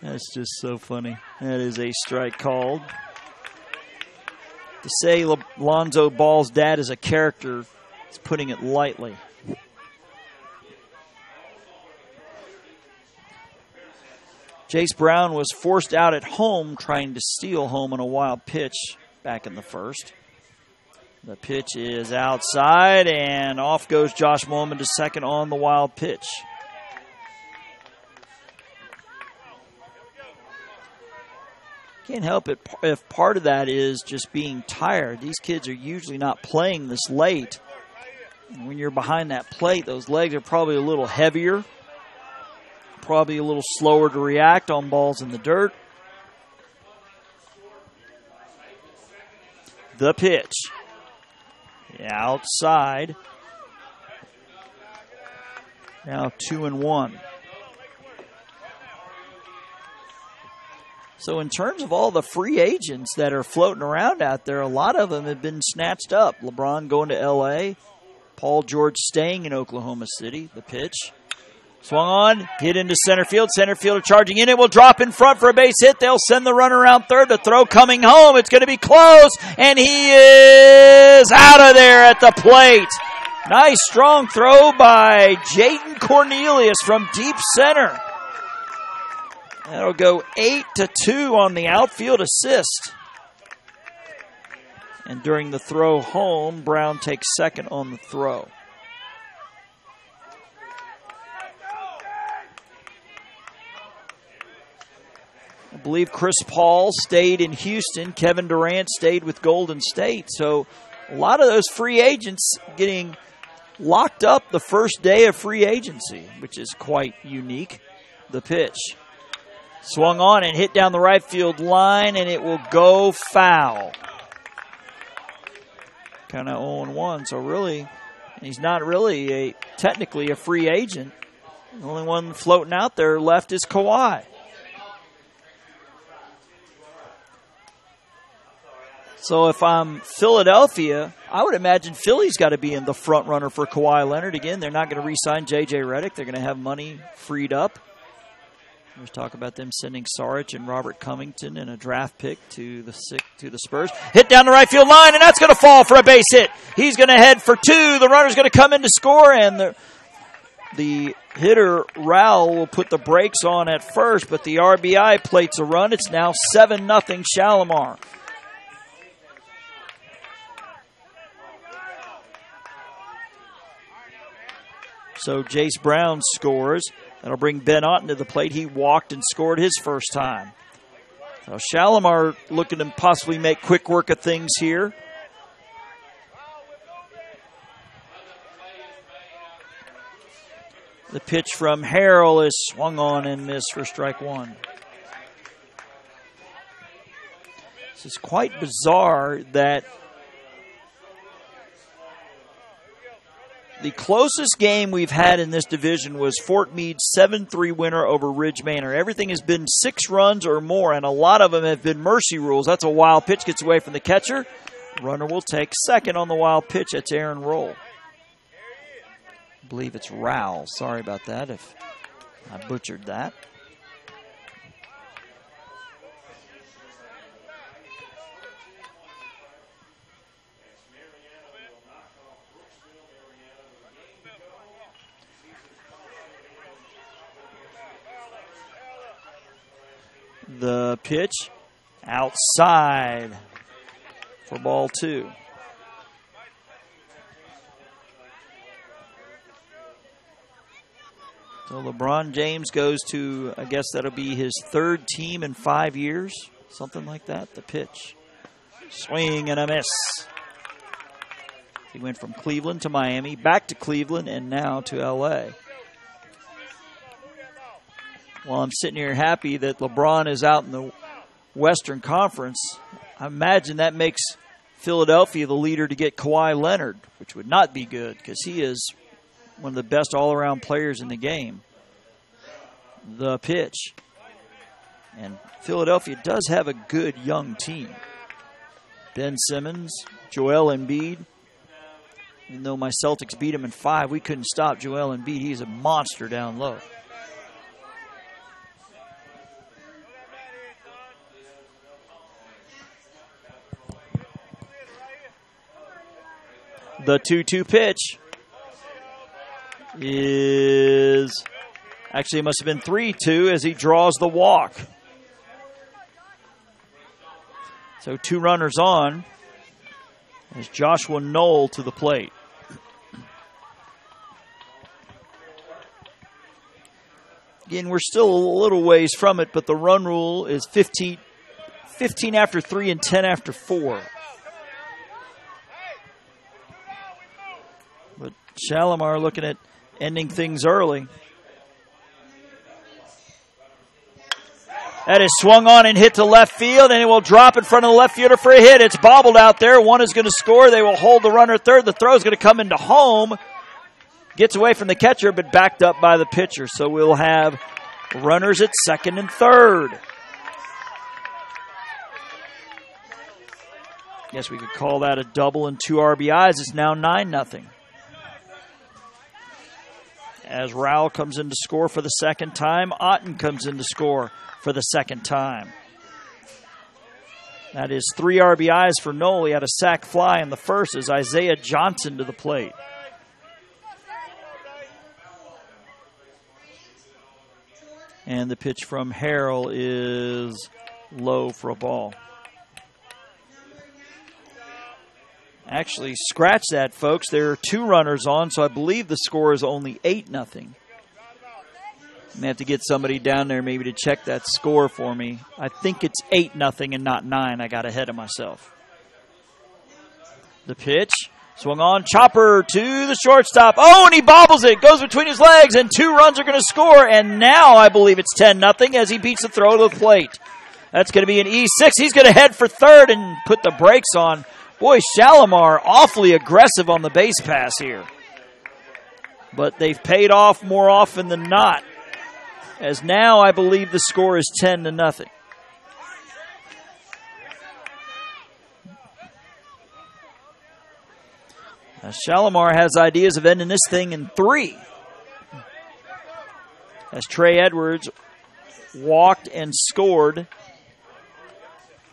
That's just so funny. That is a strike called. To say Lonzo Ball's dad is a character is putting it lightly. Jace Brown was forced out at home trying to steal home on a wild pitch back in the first. The pitch is outside, and off goes Josh Molman to second on the wild pitch. Can't help it if part of that is just being tired. These kids are usually not playing this late. And when you're behind that plate, those legs are probably a little heavier, probably a little slower to react on balls in the dirt. The pitch. Outside. Now 2-1. So in terms of all the free agents that are floating around out there, a lot of them have been snatched up. LeBron going to L.A., Paul George staying in Oklahoma City. The pitch. Swung on, hit into center field. Center fielder charging in. It will drop in front for a base hit. They'll send the runner around third. The throw coming home. It's going to be close, and he is out of there at the plate. Nice strong throw by Jaden Cornelius from deep center. That'll go 8-2 on the outfield assist. And during the throw home, Brown takes second on the throw. I believe Chris Paul stayed in Houston. Kevin Durant stayed with Golden State. So a lot of those free agents getting locked up the first day of free agency, which is quite unique. The pitch. Swung on and hit down the right field line, and it will go foul. Kind of 0-1, so really, he's not really technically a free agent. The only one floating out there left is Kawhi. So if I'm Philadelphia, I would imagine Philly's got to be in the front runner for Kawhi Leonard. Again, they're not going to re-sign J.J. Redick. They're going to have money freed up. There's talk about them sending Sarich and Robert Covington and a draft pick to the Spurs. Hit down the right field line, and that's going to fall for a base hit. He's going to head for two. The runner's going to come in to score, and the hitter, Rowell, will put the brakes on at first, but the RBI plates a run. It's now 7-0 Shalimar. So Jace Brown scores. That'll bring Ben Otten to the plate. He walked and scored his first time. So Shalimar looking to possibly make quick work of things here. The pitch from Harrell is swung on and missed for strike one. This is quite bizarre that the closest game we've had in this division was Fort Meade's 7-3 winner over Ridge Manor. Everything has been 6 runs or more, and a lot of them have been mercy rules. That's a wild pitch, gets away from the catcher. Runner will take second on the wild pitch. That's Aaron Roll. I believe it's Rowell. Sorry about that if I butchered that. The pitch outside for ball 2. So LeBron James goes to, I guess that'll be his 3rd team in 5 years, something like that. The pitch, swing and a miss. He went from Cleveland to Miami, back to Cleveland, and now to L.A. Well, I'm sitting here happy that LeBron is out in the Western Conference. I imagine that makes Philadelphia the leader to get Kawhi Leonard, which would not be good because he is one of the best all-around players in the game. The pitch. And Philadelphia does have a good young team. Ben Simmons, Joel Embiid. Even though my Celtics beat him in 5, we couldn't stop Joel Embiid. He's a monster down low. The 2-2 pitch is, actually it must have been 3-2 as he draws the walk. So 2 runners on as Joshua Knoll to the plate. Again, we're still a little ways from it, but the run rule is 15 after 3 and 10 after 4. But Shalimar looking at ending things early. That is swung on and hit to left field, and it will drop in front of the left fielder for a hit. It's bobbled out there. One is going to score. They will hold the runner third. The throw is going to come into home. Gets away from the catcher, but backed up by the pitcher. So we'll have runners at second and third. Guess we could call that a double and 2 RBIs. It's now 9-0. As Rowell comes in to score for the second time, Otten comes in to score for the second time. That is 3 RBIs for Knoll. He had a sac fly in the first as Isaiah Johnson to the plate. And the pitch from Harrell is low for a ball. Actually, scratch that, folks. There are 2 runners on, so I believe the score is only 8-0. I may have to get somebody down there maybe to check that score for me. I think it's 8-0 and not 9. I got ahead of myself. The pitch, swung on, chopper to the shortstop. Oh, and he bobbles it. Goes between his legs, and 2 runs are going to score. And now I believe it's 10-0 as he beats the throw to the plate. That's going to be an E6. He's going to head for third and put the brakes on. Boy, Shalimar awfully aggressive on the base pass here. But they've paid off more often than not. As now I believe the score is 10-0. Now Shalimar has ideas of ending this thing in 3. As Trey Edwards walked and scored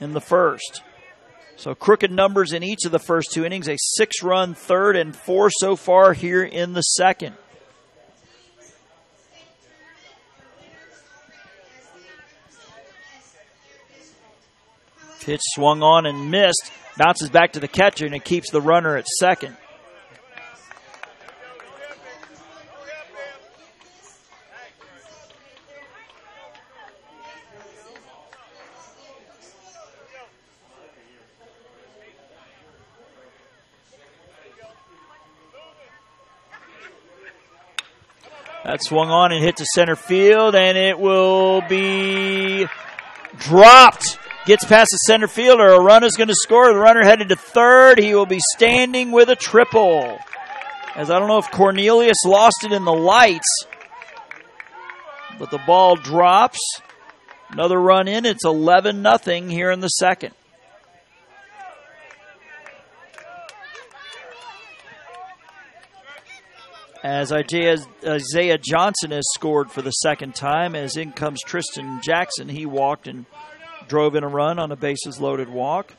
in the first. So crooked numbers in each of the first 2 innings, a 6-run third and 4 so far here in the second. Pitch swung on and missed, bounces back to the catcher, and it keeps the runner at second. That swung on and hit to center field, and it will be dropped. Gets past the center fielder. A run is going to score. The runner headed to third. He will be standing with a triple. As I don't know if Cornelius lost it in the lights, but the ball drops. Another run in. It's 11-0 here in the second. As Isaiah Johnson has scored for the second time, as in comes Tristan Jackson. He walked and drove in a run on a bases-loaded walk.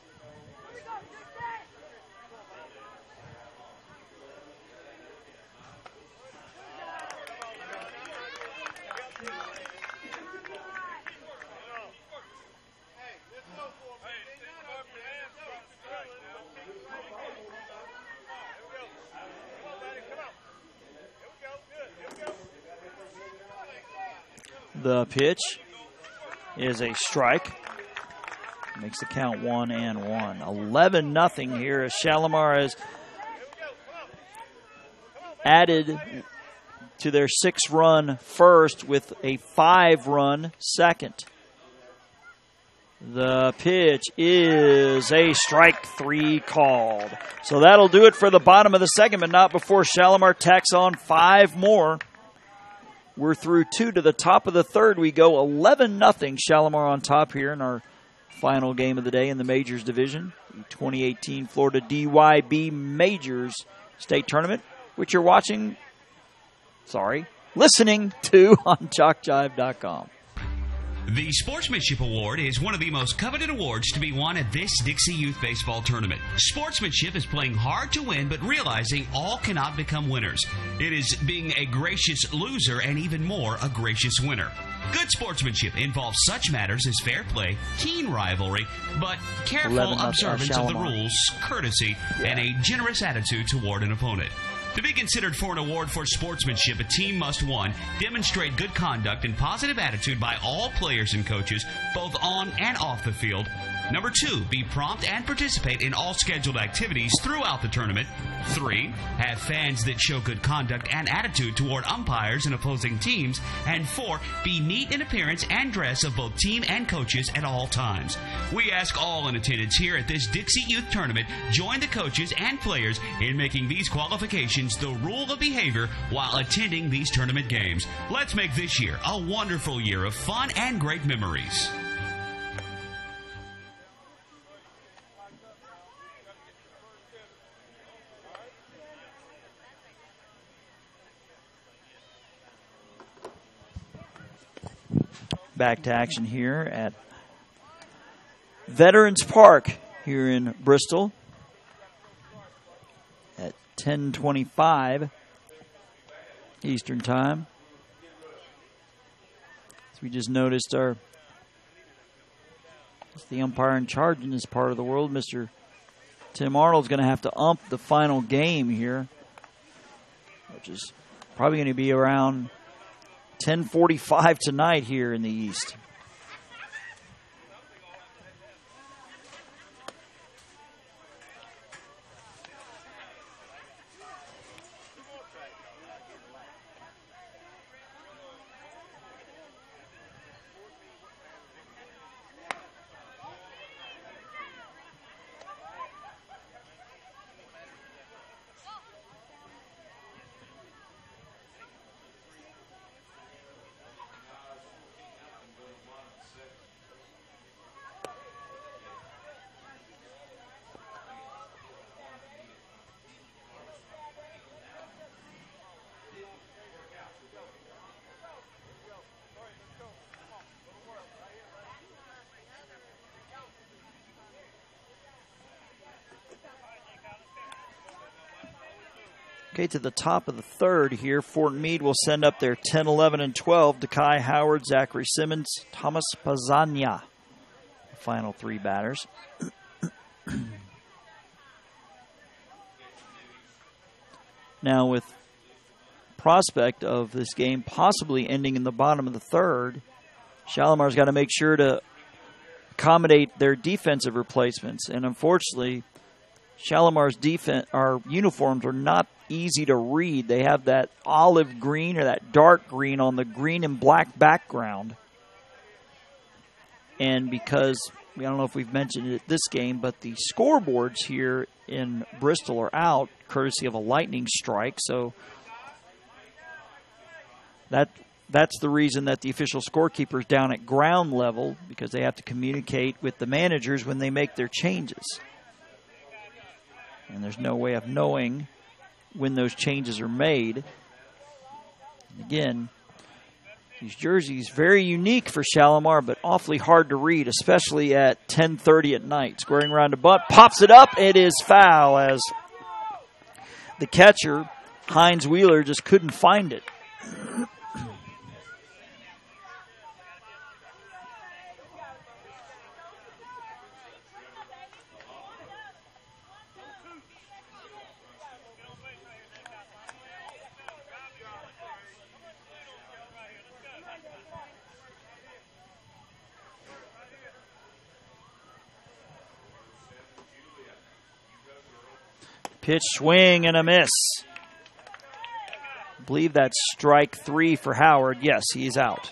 The pitch is a strike. Makes the count 1-1. 11-0 here as Shalimar has added to their 6-run first with a 5-run second. The pitch is a strike 3 called. So that'll do it for the bottom of the second, but not before Shalimar tacks on 5 more. We're through 2 to the top of the third. We go 11-0. Shalimar on top here in our final game of the day in the Majors Division. The 2018 Florida DYB Majors State Tournament, which you're listening to on ChalkJive.com. The Sportsmanship Award is one of the most coveted awards to be won at this Dixie Youth Baseball Tournament. Sportsmanship is playing hard to win, but realizing all cannot become winners. It is being a gracious loser and even more a gracious winner. Good sportsmanship involves such matters as fair play, keen rivalry, but careful observance of the rules, courtesy, and a generous attitude toward an opponent. To be considered for an award for sportsmanship, a team must, 1, demonstrate good conduct and positive attitude by all players and coaches, both on and off the field. Number 2, be prompt and participate in all scheduled activities throughout the tournament. 3, have fans that show good conduct and attitude toward umpires and opposing teams. And 4, be neat in appearance and dress of both team and coaches at all times. We ask all in attendance here at this Dixie Youth Tournament join the coaches and players in making these qualifications the rule of behavior while attending these tournament games. Let's make this year a wonderful year of fun and great memories. Back to action here at Veterans Park here in Bristol at 10:25 Eastern Time. As we just noticed, the umpire in charge in this part of the world, Mr. Tim Arnold's going to have to ump the final game here, which is probably going to be around 10:45 tonight here in the East. Okay, to the top of the third here, Fort Meade will send up their 10, 11, and 12. Dekai Howard, Zachary Simmons, Thomas Pazania, the final three batters. Now, with prospect of this game possibly ending in the bottom of the third, Shalimar's got to make sure to accommodate their defensive replacements. And unfortunately, Shalimar's uniforms are not easy to read. They have that olive green or that dark green on the green and black background. And because, I don't know if we've mentioned it this game, but the scoreboards here in Bristol are out courtesy of a lightning strike. So that's the reason that the official scorekeeper is down at ground level, because they have to communicate with the managers when they make their changes. And there's no way of knowing when those changes are made. Again, these jerseys, very unique for Shalimar, but awfully hard to read, especially at 10:30 at night. Squaring around the butt, pops it up. It is foul as the catcher, Heinz Wheeler, just couldn't find it. Pitch, swing, and a miss. I believe that's strike three for Howard. Yes, he's out.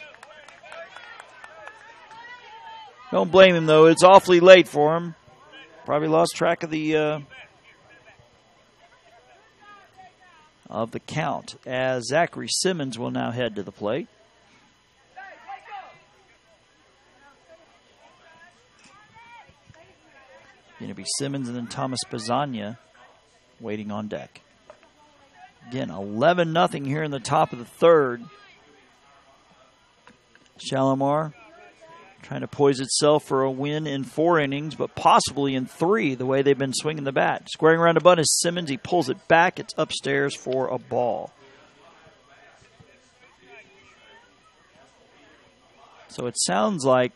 Don't blame him, though. It's awfully late for him. Probably lost track of the count, as Zachary Simmons will now head to the plate. Going to be Simmons and then Thomas Pazania waiting on deck. Again, 11-0 here in the top of the third. Shalimar trying to poise itself for a win in 4 innings, but possibly in 3, the way they've been swinging the bat. Squaring around the butt is Simmons. He pulls it back. It's upstairs for a ball. So it sounds like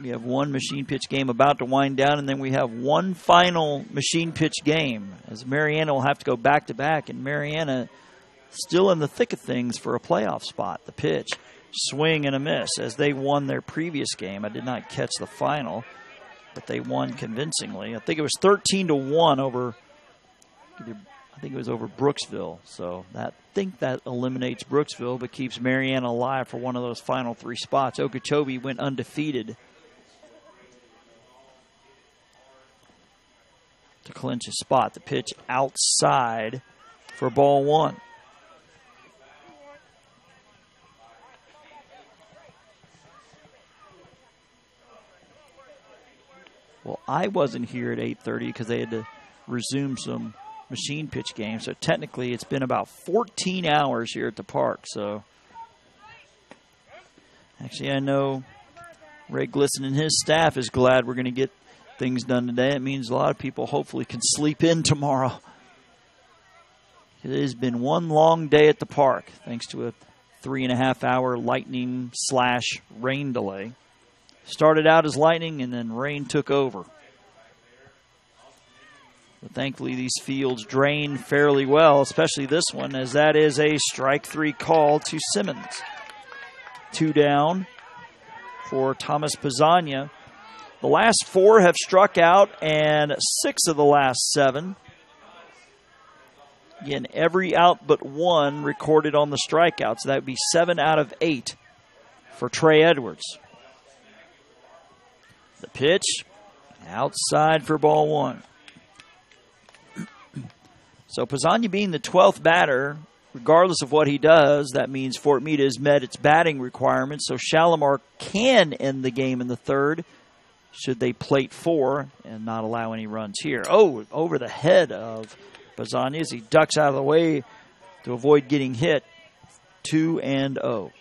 we have one machine pitch game about to wind down, and then we have one final machine pitch game, as Mariana will have to go back-to-back, and Mariana still in the thick of things for a playoff spot. The pitch, swing and a miss, as they won their previous game. I did not catch the final, but they won convincingly. I think it was 13-1 over, I think it was over Brooksville. So I think that eliminates Brooksville, but keeps Mariana alive for one of those final 3 spots. Okeechobee went undefeated to clinch a spot. The pitch outside for ball 1. Well, I wasn't here at 8:30 because they had to resume some machine pitch games. So technically it's been about 14 hours here at the park. So actually I know Ray Glisson and his staff is glad we're going to get things done today. It means a lot of people hopefully can sleep in tomorrow. It has been one long day at the park, thanks to a 3.5-hour lightning/rain delay. Started out as lightning, and then rain took over. But thankfully, these fields drain fairly well, especially this one, as that is a strike 3 call to Simmons. 2 down for Thomas Pazania. The last 4 have struck out, and 6 of the last 7. Again, every out but 1 recorded on the strikeouts. So that would be 7 out of 8 for Trey Edwards. The pitch, outside for ball 1. So Pazania being the 12th batter, regardless of what he does, that means Fort Meade has met its batting requirements. So Shalimar can end the game in the 3rd, should they plate 4 and not allow any runs here. Oh, over the head of Pazania as he ducks out of the way to avoid getting hit. 2-0.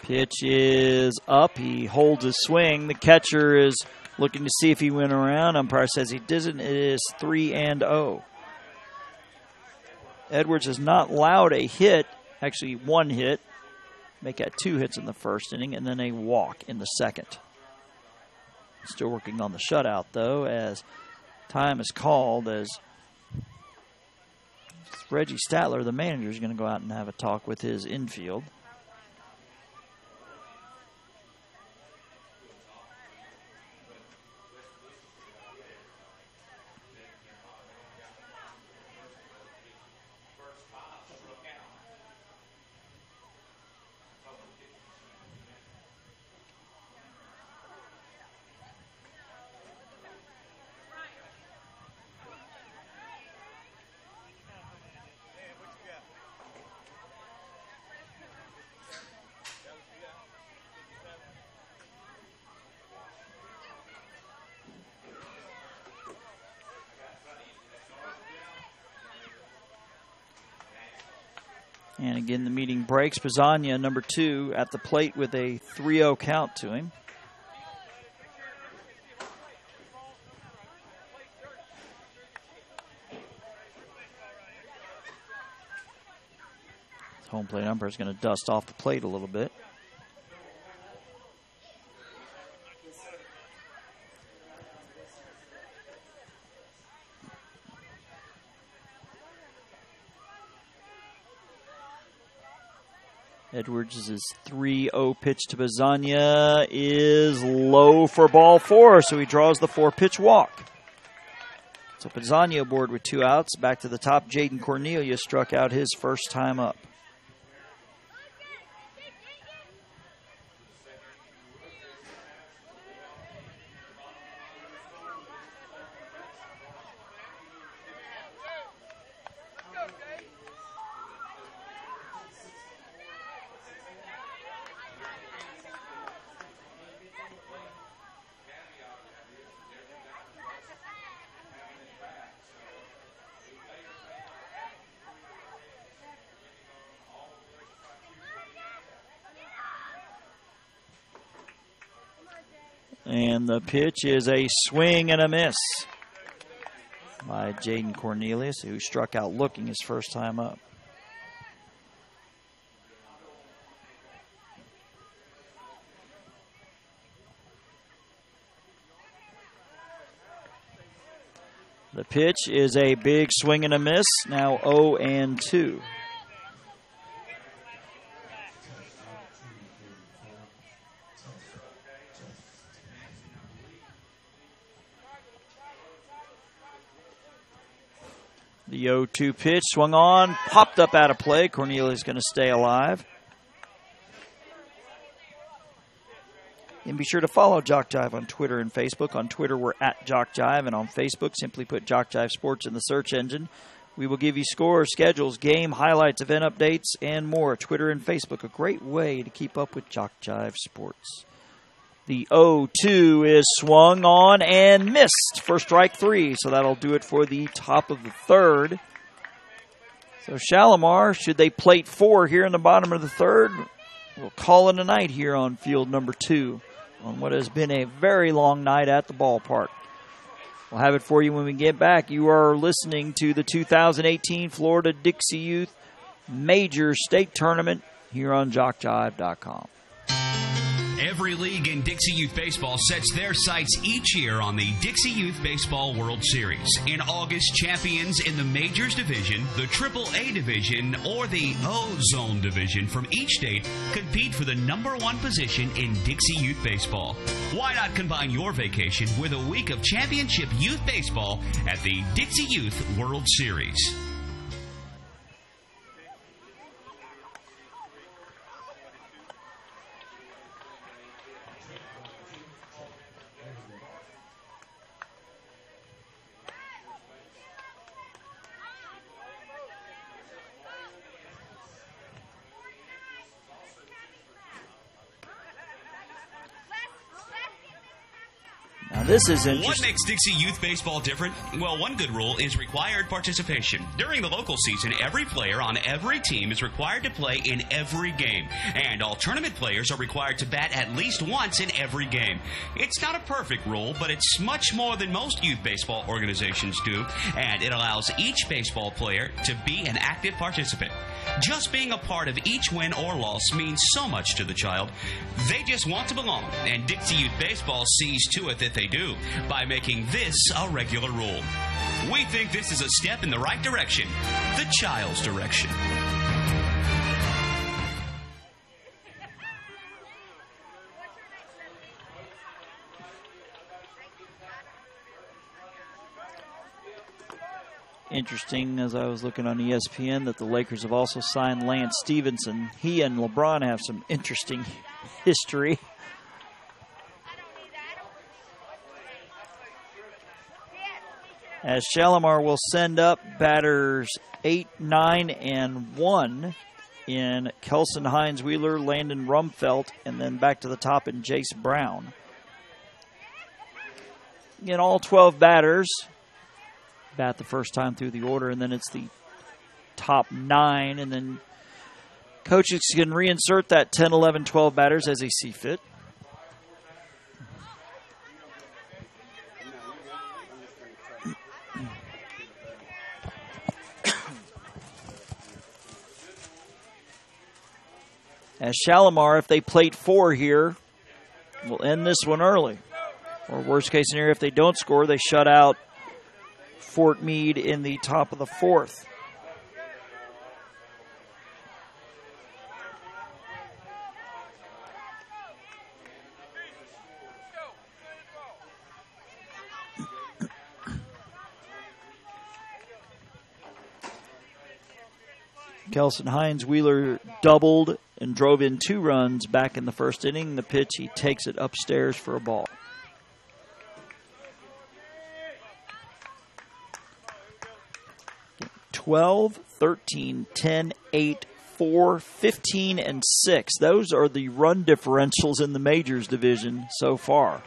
Pitch is up. He holds his swing. The catcher is looking to see if he went around. Umpire says he doesn't. It is 3-0. Edwards has not allowed a hit, actually one hit. Make that 2 hits in the first inning and then a walk in the second. Still working on the shutout, though, as time is called, as Reggie Statler, the manager, is going to go out and have a talk with his infield. And again, the meeting breaks. Pizzagna, number 2, at the plate with a 3-0 count to him. Home plate umpire is going to dust off the plate a little bit. Edwards' 3-0 pitch to Pizzagna is low for ball 4, so he draws the 4-pitch walk. So Pizzagna aboard with 2 outs. Back to the top, Jaden Cornelia struck out his first time up. And the pitch is a swing and a miss by Jaden Cornelius, who struck out looking his first time up. The pitch is a big swing and a miss, now 0-2. The 0-2 pitch swung on, popped up out of play. Cornelius is going to stay alive. And be sure to follow Jock Jive on Twitter and Facebook. On Twitter, we're at Jock Jive, and on Facebook, simply put Jock Jive Sports in the search engine. We will give you scores, schedules, game highlights, event updates, and more. Twitter and Facebook, a great way to keep up with Jock Jive Sports. The 0-2 is swung on and missed for strike 3. So that'll do it for the top of the third. So Shalimar, should they plate 4 here in the bottom of the third, we'll call it a night here on field number 2 on what has been a very long night at the ballpark. We'll have it for you when we get back. You are listening to the 2018 Florida Dixie Youth Major State Tournament here on JockJive.com. Every league in Dixie Youth Baseball sets their sights each year on the Dixie Youth Baseball World Series. In August, champions in the Majors Division, the AAA Division, or the O-Zone Division from each state compete for the #1 position in Dixie Youth Baseball. Why not combine your vacation with a week of championship youth baseball at the Dixie Youth World Series? this is What interesting. makes Dixie Youth Baseball different? Well, one good rule is required participation. During the local season, every player on every team is required to play in every game. And all tournament players are required to bat at least once in every game. It's not a perfect rule, but it's much more than most youth baseball organizations do, and it allows each baseball player to be an active participant. Just being a part of each win or loss means so much to the child. They just want to belong, and Dixie Youth Baseball sees to it that they do by making this a regular rule. We think this is a step in the right direction, the child's direction. Interesting, as I was looking on ESPN, that the Lakers have also signed Lance Stevenson. He and LeBron have some interesting history. As Shalimar will send up batters 8, 9, and 1 in Kelson Hines Wheeler, Landon Rumfelt, and then back to the top in Jace Brown. Again, all 12 batters bat the first time through the order, and then it's the top 9, and then coaches can reinsert that 10, 11, 12 batters as they see fit. As Shalimar, if they plate 4 here, will end this one early. Or worst case scenario, if they don't score, they shut out Fort Meade in the top of the 4th. Kelson Hines Wheeler doubled and drove in 2 runs back in the first inning. The pitch, he takes it upstairs for a ball. $12, 13, 10, 8, 4, 15, and 6. Those are the run differentials in the majors division so far.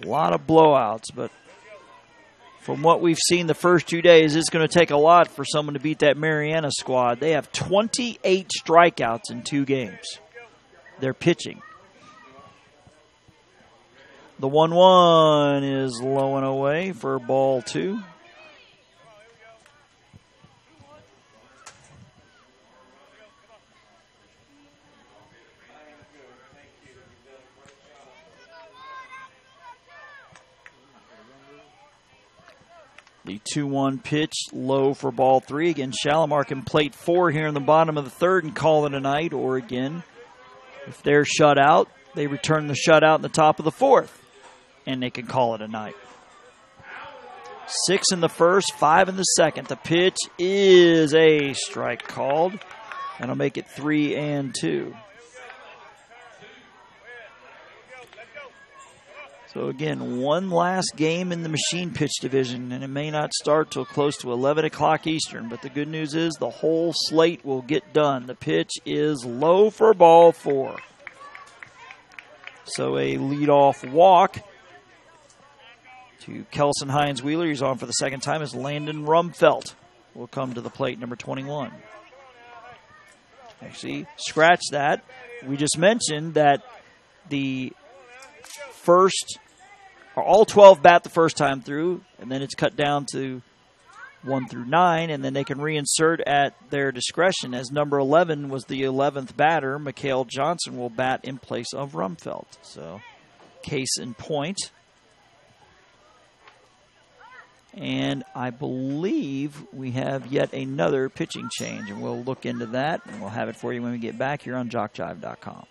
A lot of blowouts, but from what we've seen the first 2 days, it's going to take a lot for someone to beat that Mariana squad. They have 28 strikeouts in 2 games. They're pitching. The 1-1 is low and away for ball 2. The 2-1 pitch, low for ball 3. Again, Shalimar can plate 4 here in the bottom of the 3rd and call it a night. Or again, if they're shut out, they return the shutout in the top of the 4th, and they can call it a night. 6 in the 1st, 5 in the 2nd. The pitch is a strike called. That'll make it 3-2. So again, one last game in the machine pitch division, and it may not start till close to 11 o'clock Eastern. But the good news is the whole slate will get done. The pitch is low for ball 4. So a leadoff walk to Kelson Hines Wheeler. He's on for the second time as Landon Rumfelt will come to the plate, number 21. Actually, scratch that. We just mentioned that the first, or all 12 bat the first time through, and then it's cut down to 1 through 9, and then they can reinsert at their discretion. As number 11 was the 11th batter, Mikhail Johnson will bat in place of Rumfelt. So, case in point. And I believe we have yet another pitching change, and we'll look into that, and we'll have it for you when we get back here on JockJive.com.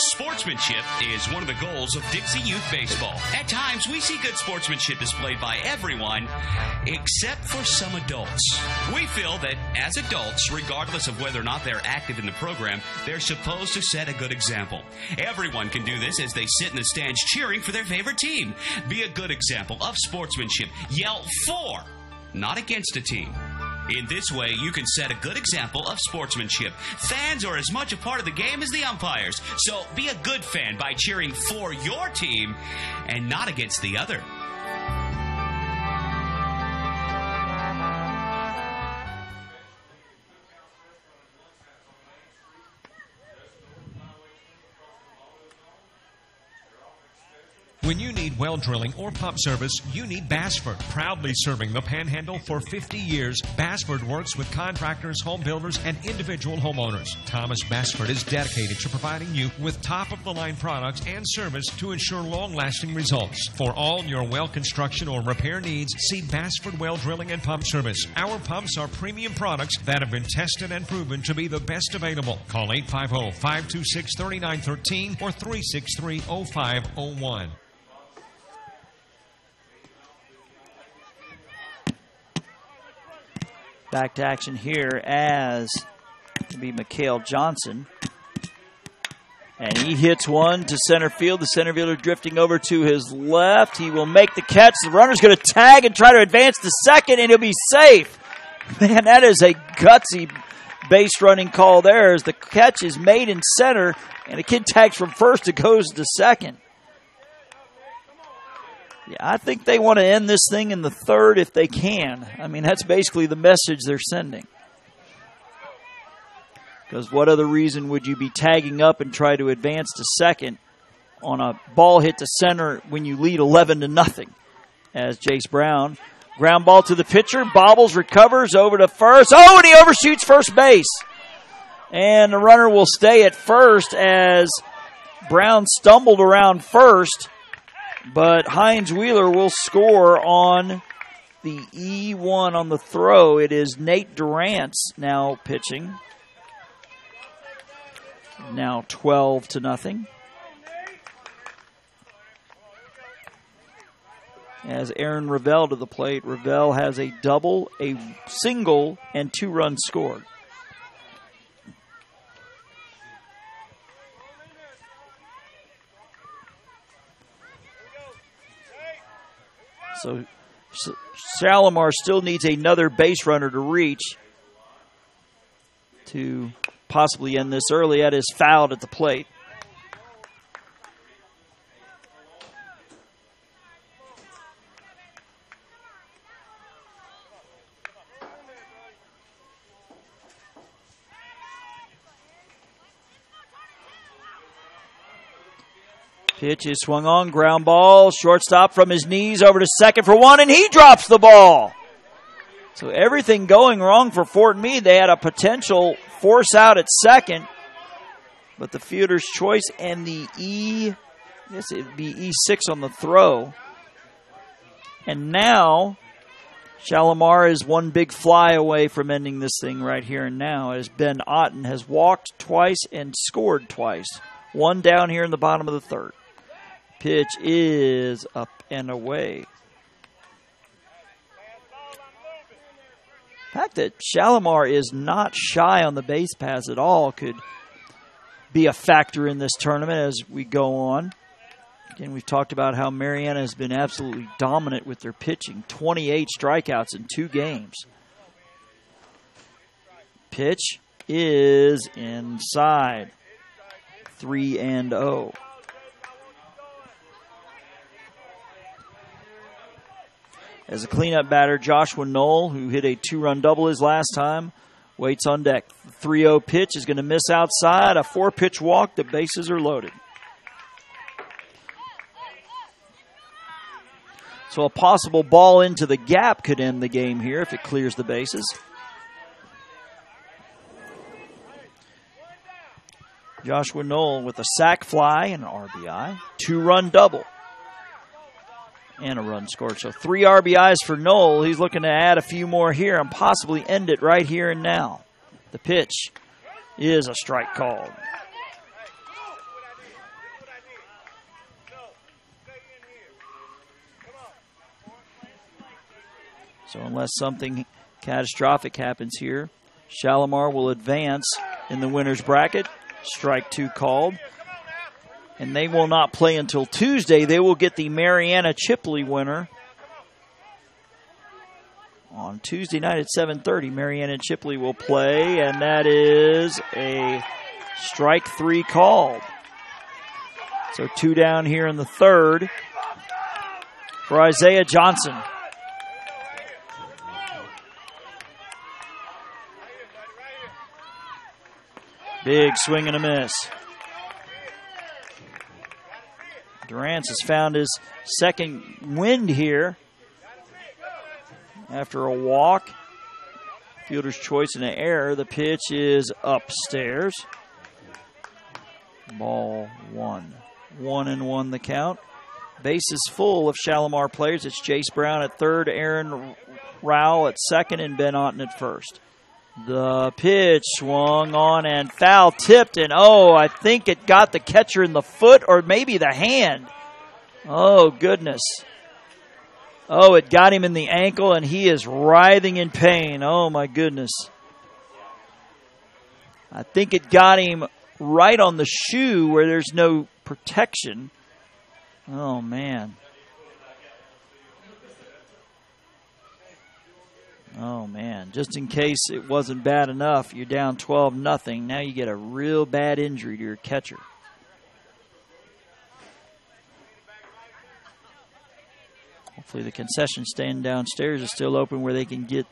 Sportsmanship is one of the goals of Dixie Youth Baseball. At times, we see good sportsmanship displayed by everyone, except for some adults. We feel that as adults, regardless of whether or not they're active in the program, they're supposed to set a good example. Everyone can do this as they sit in the stands cheering for their favorite team. Be a good example of sportsmanship. Yell for, not against a team. In this way, you can set a good example of sportsmanship. Fans are as much a part of the game as the umpires, so be a good fan by cheering for your team and not against the other. When you need well drilling or pump service, you need Bassford. Proudly serving the Panhandle for 50 years, Bassford works with contractors, home builders, and individual homeowners. Thomas Bassford is dedicated to providing you with top-of-the-line products and service to ensure long-lasting results. For all your well construction or repair needs, see Bassford Well Drilling and Pump Service. Our pumps are premium products that have been tested and proven to be the best available. Call 850-526-3913 or 363-0501. Back to action here as to be Mikhail Johnson. And he hits one to center field. The center fielder drifting over to his left. He will make the catch. The runner's going to tag and try to advance to second, and he'll be safe. Man, that is a gutsy base running call there as the catch is made in center, and the kid tags from first. It goes to second. Yeah, I think they want to end this thing in the third if they can. I mean, that's basically the message they're sending. Because what other reason would you be tagging up and try to advance to second on a ball hit to center when you lead 11-0? As Jace Brown, ground ball to the pitcher, bobbles, recovers over to first. Oh, and he overshoots first base. And the runner will stay at first as Brown stumbled around first. But Hines Wheeler will score on the E1 on the throw. It is Nate Durant's now pitching. Now 12-0. As Aaron Ravel to the plate. Ravel has a double, a single, and 2 runs scored. So Shalimar still needs another base runner to reach to possibly end this early. That is fouled at the plate. Pitch is swung on, ground ball, shortstop from his knees over to second for one, and he drops the ball. So everything going wrong for Fort Meade. They had a potential force out at second, but the fielder's choice and the I guess it'd be E6 on the throw. And now Shalimar is one big fly away from ending this thing right here and now, as Ben Otten has walked twice and scored twice. One down here in the bottom of the third. Pitch is up and away. The fact that Shalimar is not shy on the base pass at all could be a factor in this tournament as we go on. Again, we've talked about how Mariana has been absolutely dominant with their pitching. 28 strikeouts in 2 games. Pitch is inside. 3-0. As a cleanup batter, Joshua Knoll, who hit a 2-run double his last time, waits on deck. The 3-0 pitch is going to miss outside. A 4-pitch walk. The bases are loaded. So a possible ball into the gap could end the game here if it clears the bases. Joshua Knoll with a sac fly and an RBI. 2-run double. And a run scored. So 3 RBIs for Knoll. He's looking to add a few more here and possibly end it right here and now. The pitch is a strike called. So unless something catastrophic happens here, Shalimar will advance in the winner's bracket. Strike 2 called. And they will not play until Tuesday. They will get the Mariana Chipley winner on Tuesday night at 7:30. Marianna and Chipley will play, and that is a strike 3 called. So 2 down here in the third for Isaiah Johnson. Big swing and a miss. Durance has found his second wind here after a walk. Fielder's choice and an error. The pitch is upstairs. Ball 1. 1-1 the count. Bases full of Shalimar players. It's Jace Brown at third, Aaron Rowell at second, and Ben Otten at first. The pitch swung on and foul tipped, and I think it got the catcher in the foot or maybe the hand. Oh, goodness. It got him in the ankle, and he is writhing in pain. Oh, my goodness. I think it got him right on the shoe where there's no protection. Oh, man. Oh, man. Just in case it wasn't bad enough, you're down 12-0. Now you get a real bad injury to your catcher. Hopefully the concession stand downstairs is still open where they can get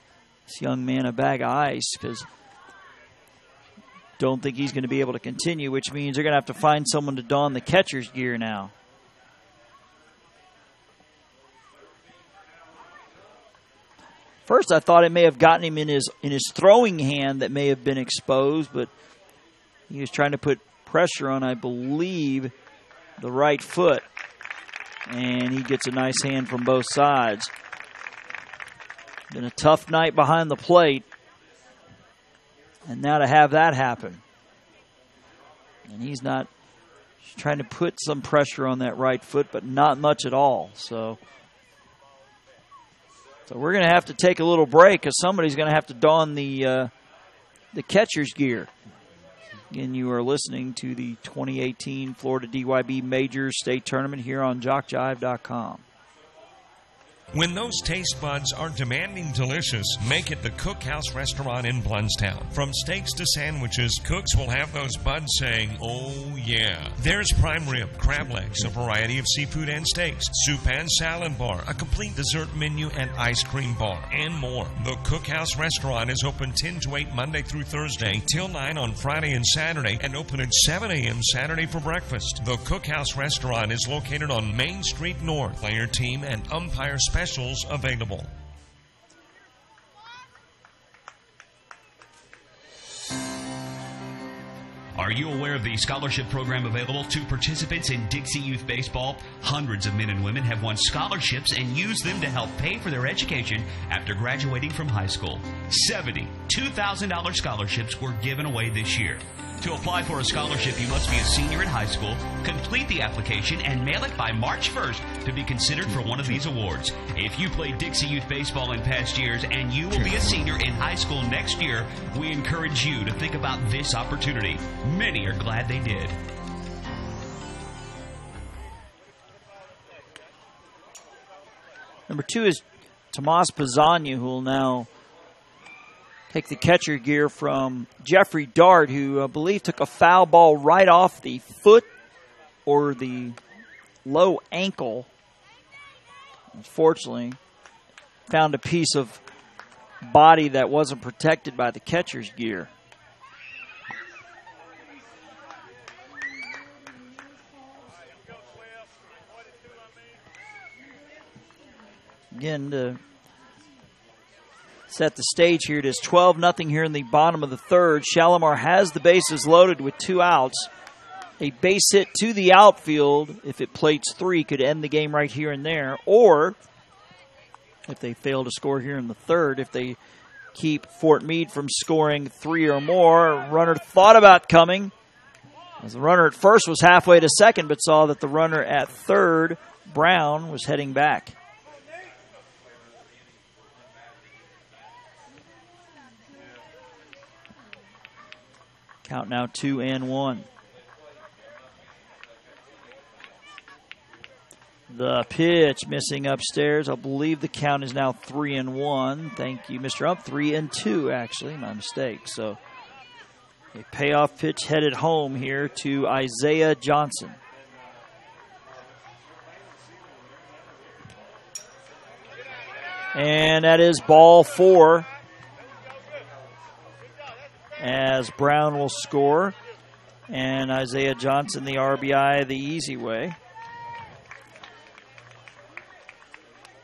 this young man a bag of ice, because don't think he's going to be able to continue, which means they're going to have to find someone to don the catcher's gear now. First, I thought it may have gotten him in his throwing hand that may have been exposed, but he was trying to put pressure on, I believe, the right foot. And he gets a nice hand from both sides. Been a tough night behind the plate. And now to have that happen. And he's trying to put some pressure on that right foot, but not much at all. So we're going to have to take a little break, because somebody's going to have to don the catcher's gear. Again, you are listening to the 2018 Florida DYB Major State Tournament here on JockJive.com. When those taste buds are demanding delicious, make it the Cookhouse Restaurant in Blountstown. From steaks to sandwiches, cooks will have those buds saying, oh yeah. There's prime rib, crab legs, a variety of seafood and steaks, soup and salad bar, a complete dessert menu and ice cream bar, and more. The Cookhouse Restaurant is open 10 to 8 Monday through Thursday, till 9 on Friday and Saturday, and open at 7 a.m. Saturday for breakfast. The Cookhouse Restaurant is located on Main Street North. Player team and umpire specials available. Are you aware of the scholarship program available to participants in Dixie Youth Baseball? Hundreds of men and women have won scholarships and used them to help pay for their education after graduating from high school. 70 $2,000 scholarships were given away this year. To apply for a scholarship, you must be a senior in high school, complete the application, and mail it by March 1st to be considered for one of these awards. If you played Dixie Youth Baseball in past years and you will be a senior in high school next year, we encourage you to think about this opportunity. Many are glad they did. Number 2 is Tomas Pizzagna, who will now take the catcher gear from Jeffrey Dart, who I believe took a foul ball right off the foot or the low ankle. Unfortunately, found a piece of body that wasn't protected by the catcher's gear. Again, to set the stage here, it is 12-0 here in the bottom of the third. Shalimar has the bases loaded with 2 outs. A base hit to the outfield, if it plates 3, could end the game right here and there. Or, if they fail to score here in the third, if they keep Fort Meade from scoring 3 or more, runner thought about coming, as the runner at first was halfway to second, but saw that the runner at third, Brown, was heading back. Count now 2-1. The pitch missing upstairs. I believe the count is now 3-1. Thank you, Mr. Ump. 3-2, actually. My mistake. So a payoff pitch headed home here to Isaiah Johnson. And that is ball 4. As Brown will score. And Isaiah Johnson, the RBI, the easy way.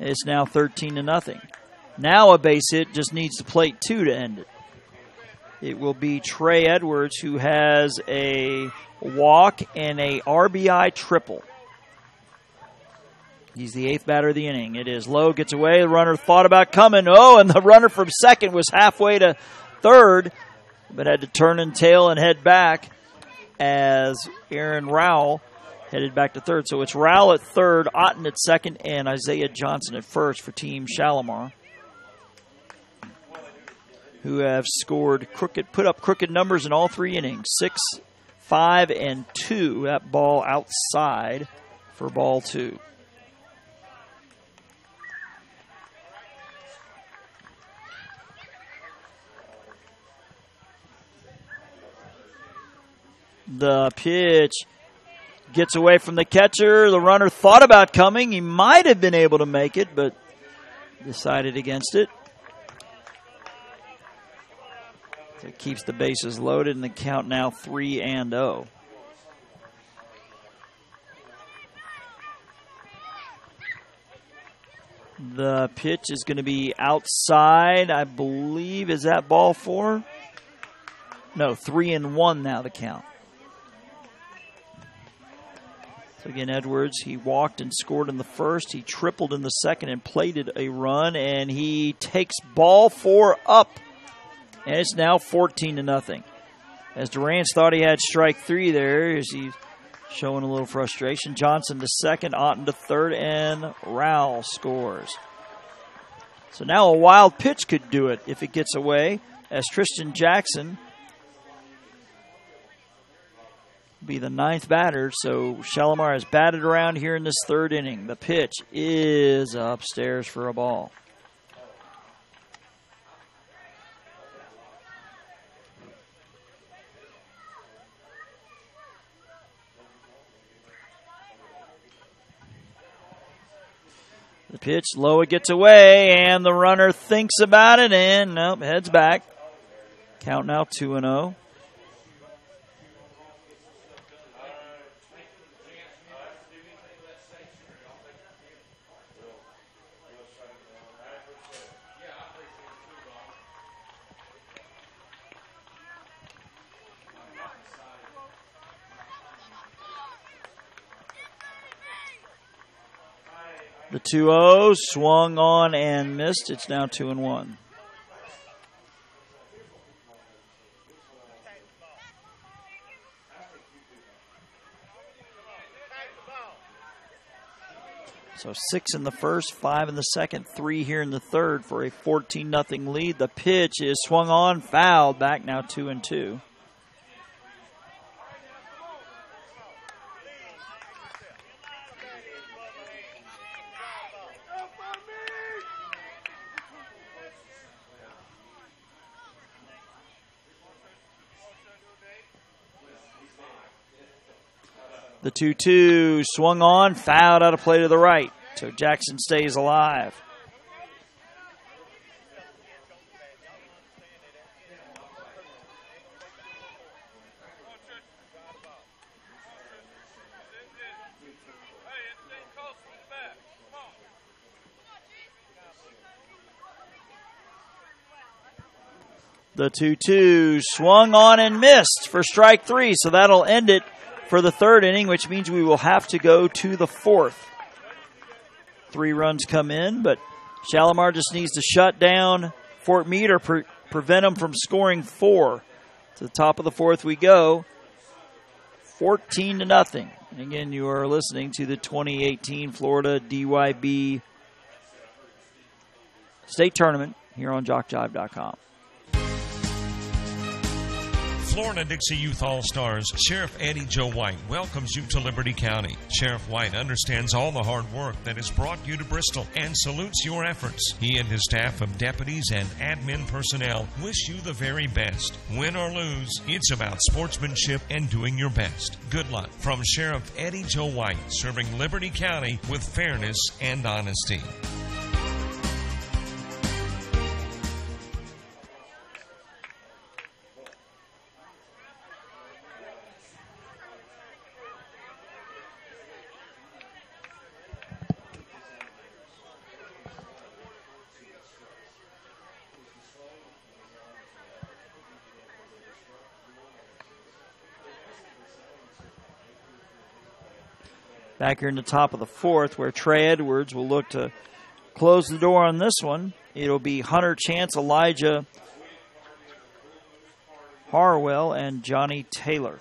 It's now 13-0. Now a base hit just needs to plate 2 to end it. It will be Trey Edwards, who has a walk and a RBI triple. He's the 8th batter of the inning. It is low, gets away. The runner thought about coming. Oh, and the runner from second was halfway to third, but had to turn and tail and head back as Aaron Rowell headed back to third. So it's Rowell at third, Otten at second, and Isaiah Johnson at first for Team Shalimar, who have scored put up crooked numbers in all 3 innings. 6, 5, and 2. That ball outside for ball 2. The pitch gets away from the catcher. The runner thought about coming. He might have been able to make it, but decided against it. So it keeps the bases loaded, and the count now 3-0. The pitch is going to be outside, I believe. Is that ball 4? No, 3-1 now the count. So again, Edwards, he walked and scored in the first. He tripled in the second and plated a run, and he takes ball 4 up. And it's now 14-0. As Durant thought he had strike 3 there, as he's showing a little frustration. Johnson to second, Otten to third, and Rowell scores. So now a wild pitch could do it if it gets away, as Tristan Jackson be the 9th batter. So Shalimar has batted around here in this 3rd inning. The pitch is upstairs for a ball. The pitch low, it gets away, and the runner thinks about it, and nope, heads back. Count now 2-0. The 2-0 swung on and missed. It's now 2-1. So 6 in the first, 5 in the second, 3 here in the third for a 14-0 lead. The pitch is swung on, fouled, back now 2-2. The 2-2 swung on, fouled out of play to the right. So Jackson stays alive. The 2-2 swung on and missed for strike 3. So that'll end it for the 3rd inning, which means we will have to go to the 4th. 3 runs come in, but Shalimar just needs to shut down Fort Meade or prevent them from scoring 4. To the top of the 4th we go, 14-0. And again, you are listening to the 2018 Florida DYB State Tournament here on JockJive.com. Florida-Dixie Youth All-Stars Sheriff Eddie Joe White welcomes you to Liberty County. Sheriff White understands all the hard work that has brought you to Bristol and salutes your efforts. He and his staff of deputies and admin personnel wish you the very best. Win or lose, it's about sportsmanship and doing your best. Good luck from Sheriff Eddie Joe White, serving Liberty County with fairness and honesty. Back here in the top of the fourth, where Trey Edwards will look to close the door on this one. It'll be Hunter Chance, Elijah Harwell, and Johnny Taylor.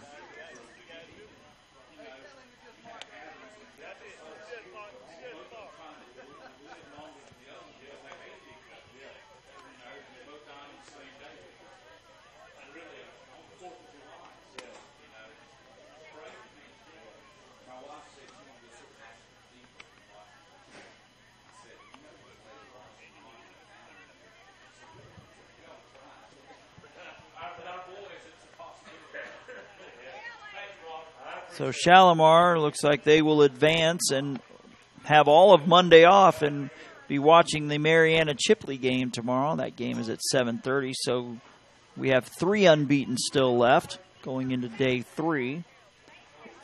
So Shalimar looks like they will advance and have all of Monday off and be watching the Mariana Chipley game tomorrow. That game is at 7:30, so we have 3 unbeaten still left going into day 3.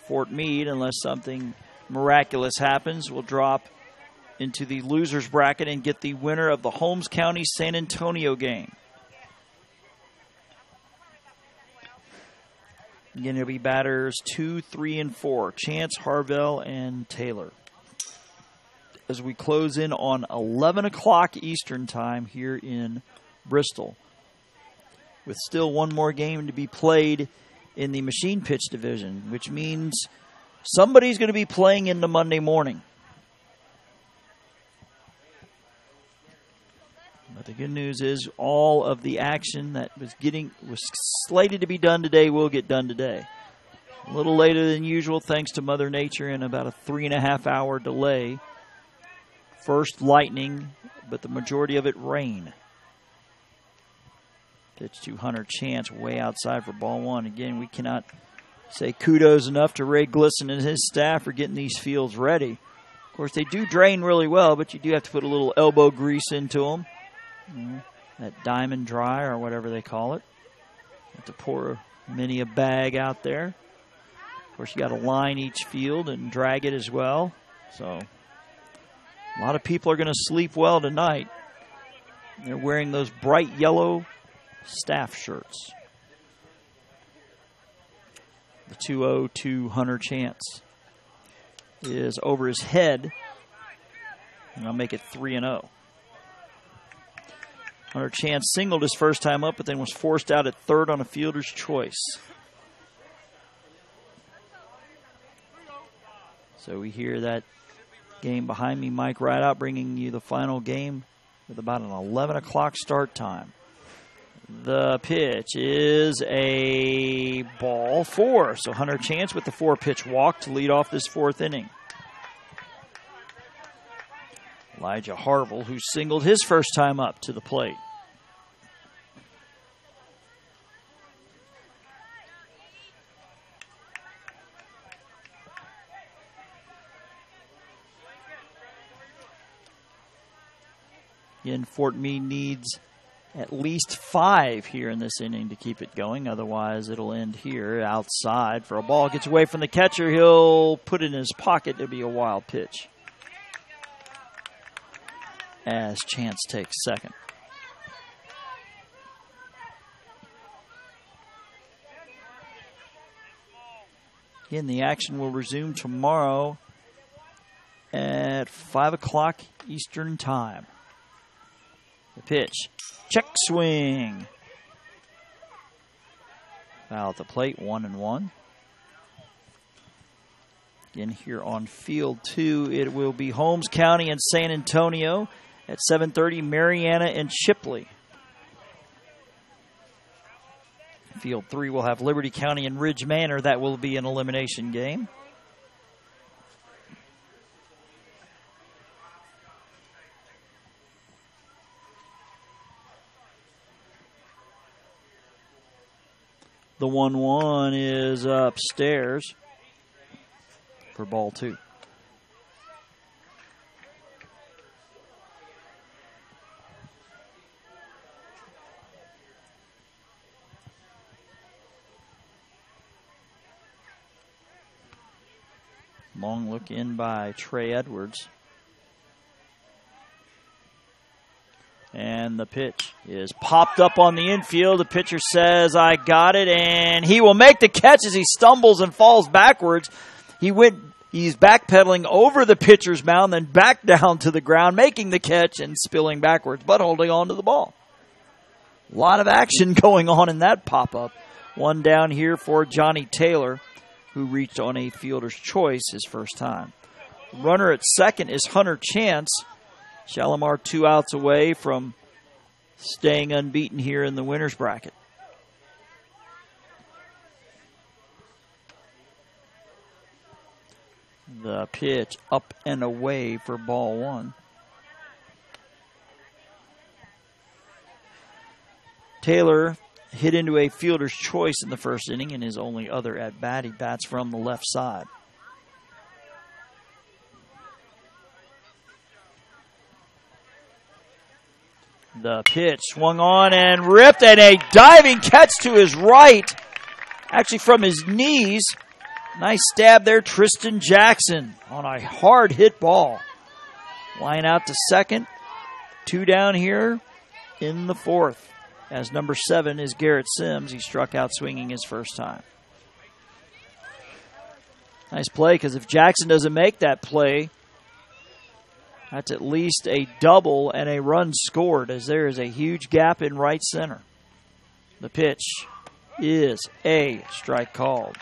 Fort Meade, unless something miraculous happens, will drop into the losers bracket and get the winner of the Holmes County San Antonio game. Again, it'll be batters 2, 3, and 4. Chance, Harvell, and Taylor. As we close in on 11 o'clock Eastern time here in Bristol. With still one more game to be played in the machine pitch division, which means somebody's going to be playing into Monday morning. But the good news is all of the action that was slated to be done today will get done today. A little later than usual thanks to Mother Nature and about a 3.5-hour delay. First lightning, but the majority of it rain. Pitch to Hunter Chance way outside for ball 1. Again, we cannot say kudos enough to Ray Glisson and his staff for getting these fields ready. Of course, they do drain really well, but you do have to put a little elbow grease into them. That diamond dry or whatever they call it. Have to pour many a bag out there. Of course, you got to line each field and drag it as well. So a lot of people are going to sleep well tonight. They're wearing those bright yellow staff shirts. The 2-0 to Hunter Chance is over his head, and I'll make it 3-0. Hunter Chance singled his first time up, but then was forced out at third on a fielder's choice. So we hear that game behind me, Mike Rideout, bringing you the final game with about an 11 o'clock start time. The pitch is a ball 4. So Hunter Chance with the 4-pitch walk to lead off this 4th inning. Elijah Harvell, who singled his first time up to the plate. Again, Fort Meade needs at least 5 here in this inning to keep it going. Otherwise, it'll end here outside for a ball. Gets away from the catcher. He'll put it in his pocket. It'll be a wild pitch as Chance takes second. Again, the action will resume tomorrow at 5 o'clock Eastern time. The pitch. Check swing. Foul at the plate, 1-1. Again, here on field 2, it will be Holmes County and San Antonio. At 7:30, Mariana and Chipley. Field 3 will have Liberty County and Ridge Manor. That will be an elimination game. The 1-1 is upstairs for ball 2. Long look in by Trey Edwards. And the pitch is popped up on the infield. The pitcher says, I got it, and he will make the catch as he stumbles and falls backwards. He's backpedaling over the pitcher's mound, then back down to the ground, making the catch and spilling backwards, but holding on to the ball. A lot of action going on in that pop-up. One down here for Johnny Taylor, who reached on a fielder's choice his first time. Runner at second is Hunter Chance. Shalimar 2 outs away from staying unbeaten here in the winner's bracket. The pitch up and away for ball 1. Taylor hit into a fielder's choice in the first inning, and his only other at-bat, he bats from the left side. The pitch swung on and ripped, and a diving catch to his right, actually from his knees. Nice stab there, Tristan Jackson on a hard hit ball. Line out to second. 2 down here in the 4th. As number 7 is Garrett Sims. He struck out swinging his first time. Nice play, because if Jackson doesn't make that play, that's at least a double and a run scored, as there is a huge gap in right center. The pitch is a strike called.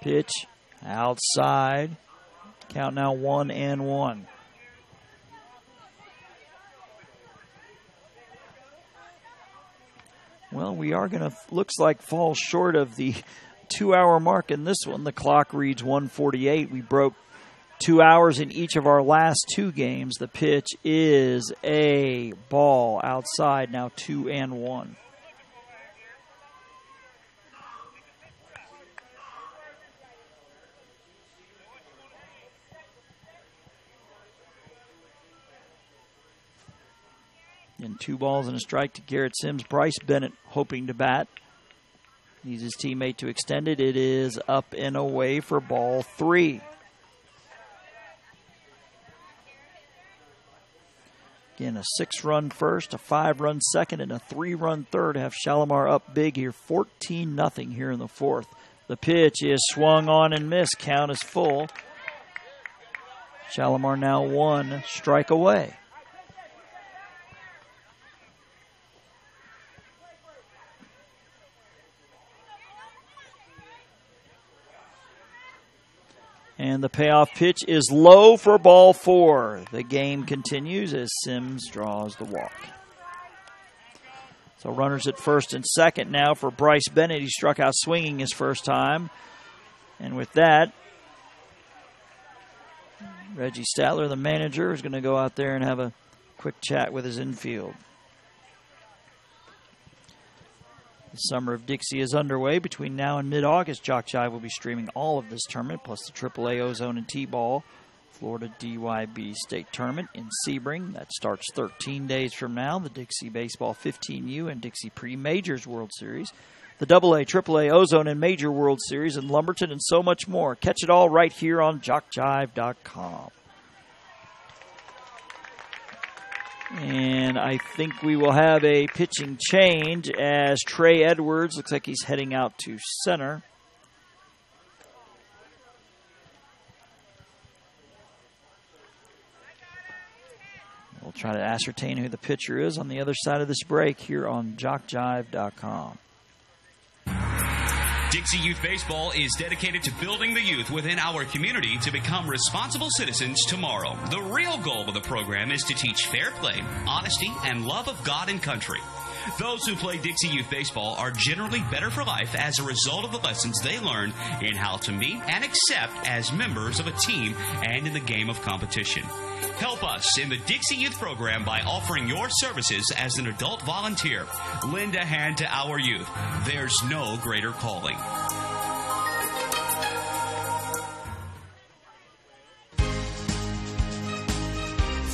Pitch outside. Count now 1-1. Well, we are going to, looks like, fall short of the 2-hour mark in this one. The clock reads 1:48. We broke 2 hours in each of our last 2 games. The pitch is a ball outside, now 2-1. And 2 balls and a strike to Garrett Sims. Bryce Bennett hoping to bat. Needs his teammate to extend it. It is up and away for ball 3. Again, a 6-run first, a 5-run second, and a 3-run third to have Shalimar up big here. 14-0 here in the 4th. The pitch is swung on and missed. Count is full. Shalimar now 1 strike away. And the payoff pitch is low for ball 4. The game continues as Sims draws the walk. So runners at first and second now for Bryce Bennett. He struck out swinging his first time. And with that, Reggie Statler, the manager, is going to go out there and have a quick chat with his infield. The Summer of Dixie is underway. Between now and mid-August, Jock Jive will be streaming all of this tournament, plus the AAA Ozone and T-Ball Florida DYB State Tournament in Sebring. That starts 13 days from now. The Dixie Baseball 15U and Dixie Pre-Majors World Series. The AA, AAA Ozone and Major World Series in Lumberton, and so much more. Catch it all right here on JockJive.com. And I think we will have a pitching change as Trey Edwards looks like he's heading out to center. We'll try to ascertain who the pitcher is on the other side of this break here on JockJive.com. Dixie Youth Baseball is dedicated to building the youth within our community to become responsible citizens tomorrow. The real goal of the program is to teach fair play, honesty, and love of God and country. Those who play Dixie Youth Baseball are generally better for life as a result of the lessons they learn in how to meet and accept as members of a team and in the game of competition. Help us in the Dixie Youth program by offering your services as an adult volunteer. Lend a hand to our youth. There's no greater calling.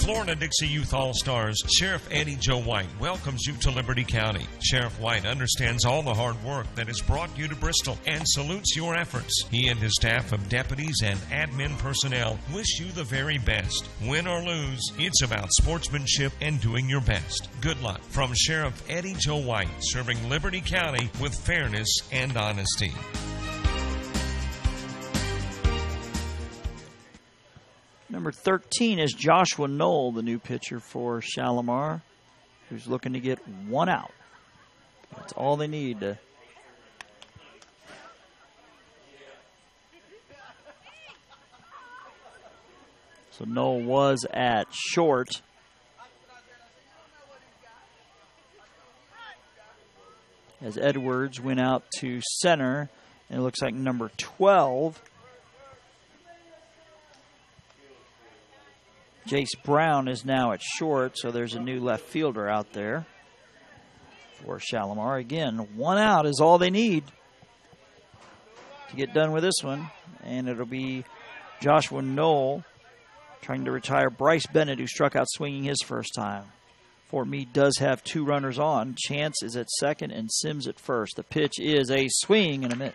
Florida Dixie Youth All-Stars, Sheriff Eddie Joe White welcomes you to Liberty County. Sheriff White understands all the hard work that has brought you to Bristol and salutes your efforts. He and his staff of deputies and admin personnel wish you the very best. Win or lose, it's about sportsmanship and doing your best. Good luck from Sheriff Eddie Joe White, serving Liberty County with fairness and honesty. Number 13 is Joshua Knoll, the new pitcher for Shalimar, who's looking to get one out. That's all they need to. So Knoll was at short. As Edwards went out to center, and it looks like number 12, Jace Brown, is now at short, so there's a new left fielder out there for Shalimar. Again, one out is all they need to get done with this one, and it'll be Joshua Knoll trying to retire Bryce Bennett, who struck out swinging his first time. Fort Meade does have two runners on. Chance is at second and Sims at first. The pitch is a swing and a miss.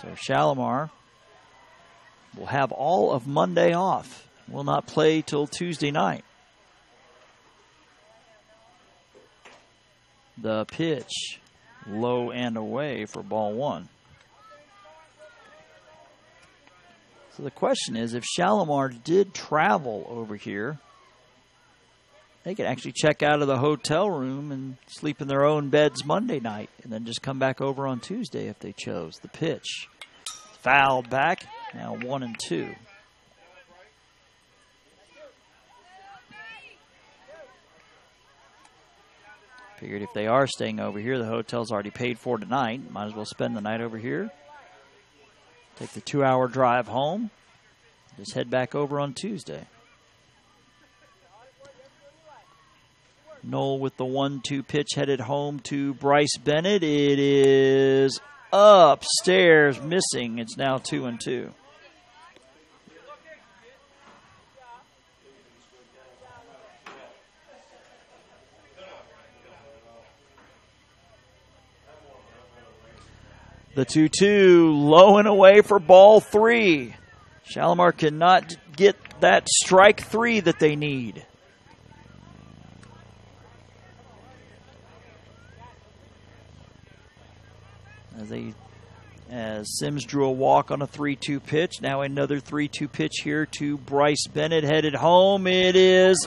So Shalimar will have all of Monday off. Will not play till Tuesday night. The pitch, low and away for ball one. So the question is, if Shalimar did travel over here, they could actually check out of the hotel room and sleep in their own beds Monday night and then just come back over on Tuesday if they chose. The pitch fouled back, now 1-2. Figured if they are staying over here, the hotel's already paid for tonight. Might as well spend the night over here. Take the 2-hour drive home. Just head back over on Tuesday. Knoll with the 1-2 pitch headed home to Bryce Bennett. It is upstairs, missing. It's now 2-2. The 2-2, low and away for ball three. Shalimar cannot get that strike three that they need. As Sims drew a walk on a 3-2 pitch. Now another 3-2 pitch here to Bryce Bennett, headed home. It is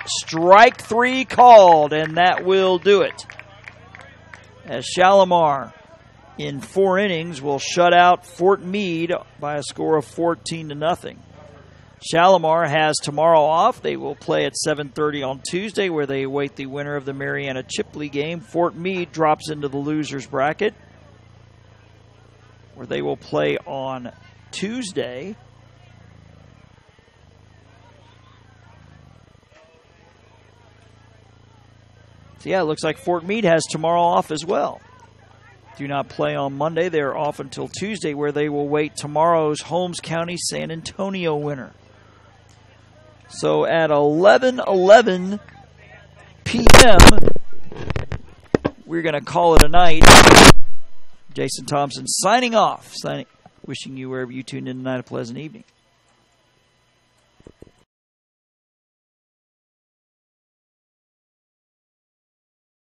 strike three called, and that will do it. As Shalimar, in 4 innings, will shut out Fort Meade by a score of 14-0. Shalimar has tomorrow off. They will play at 7:30 on Tuesday, where they await the winner of the Mariana Chipley game. Fort Meade drops into the losers bracket, where they will play on Tuesday. So yeah, it looks like Fort Meade has tomorrow off as well. Do not play on Monday. They are off until Tuesday, where they will wait tomorrow's Holmes County San Antonio winner. So at 11:11 p.m., we're going to call it a night. Jason Thompson signing off. Wishing you, wherever you tuned in tonight, a pleasant evening.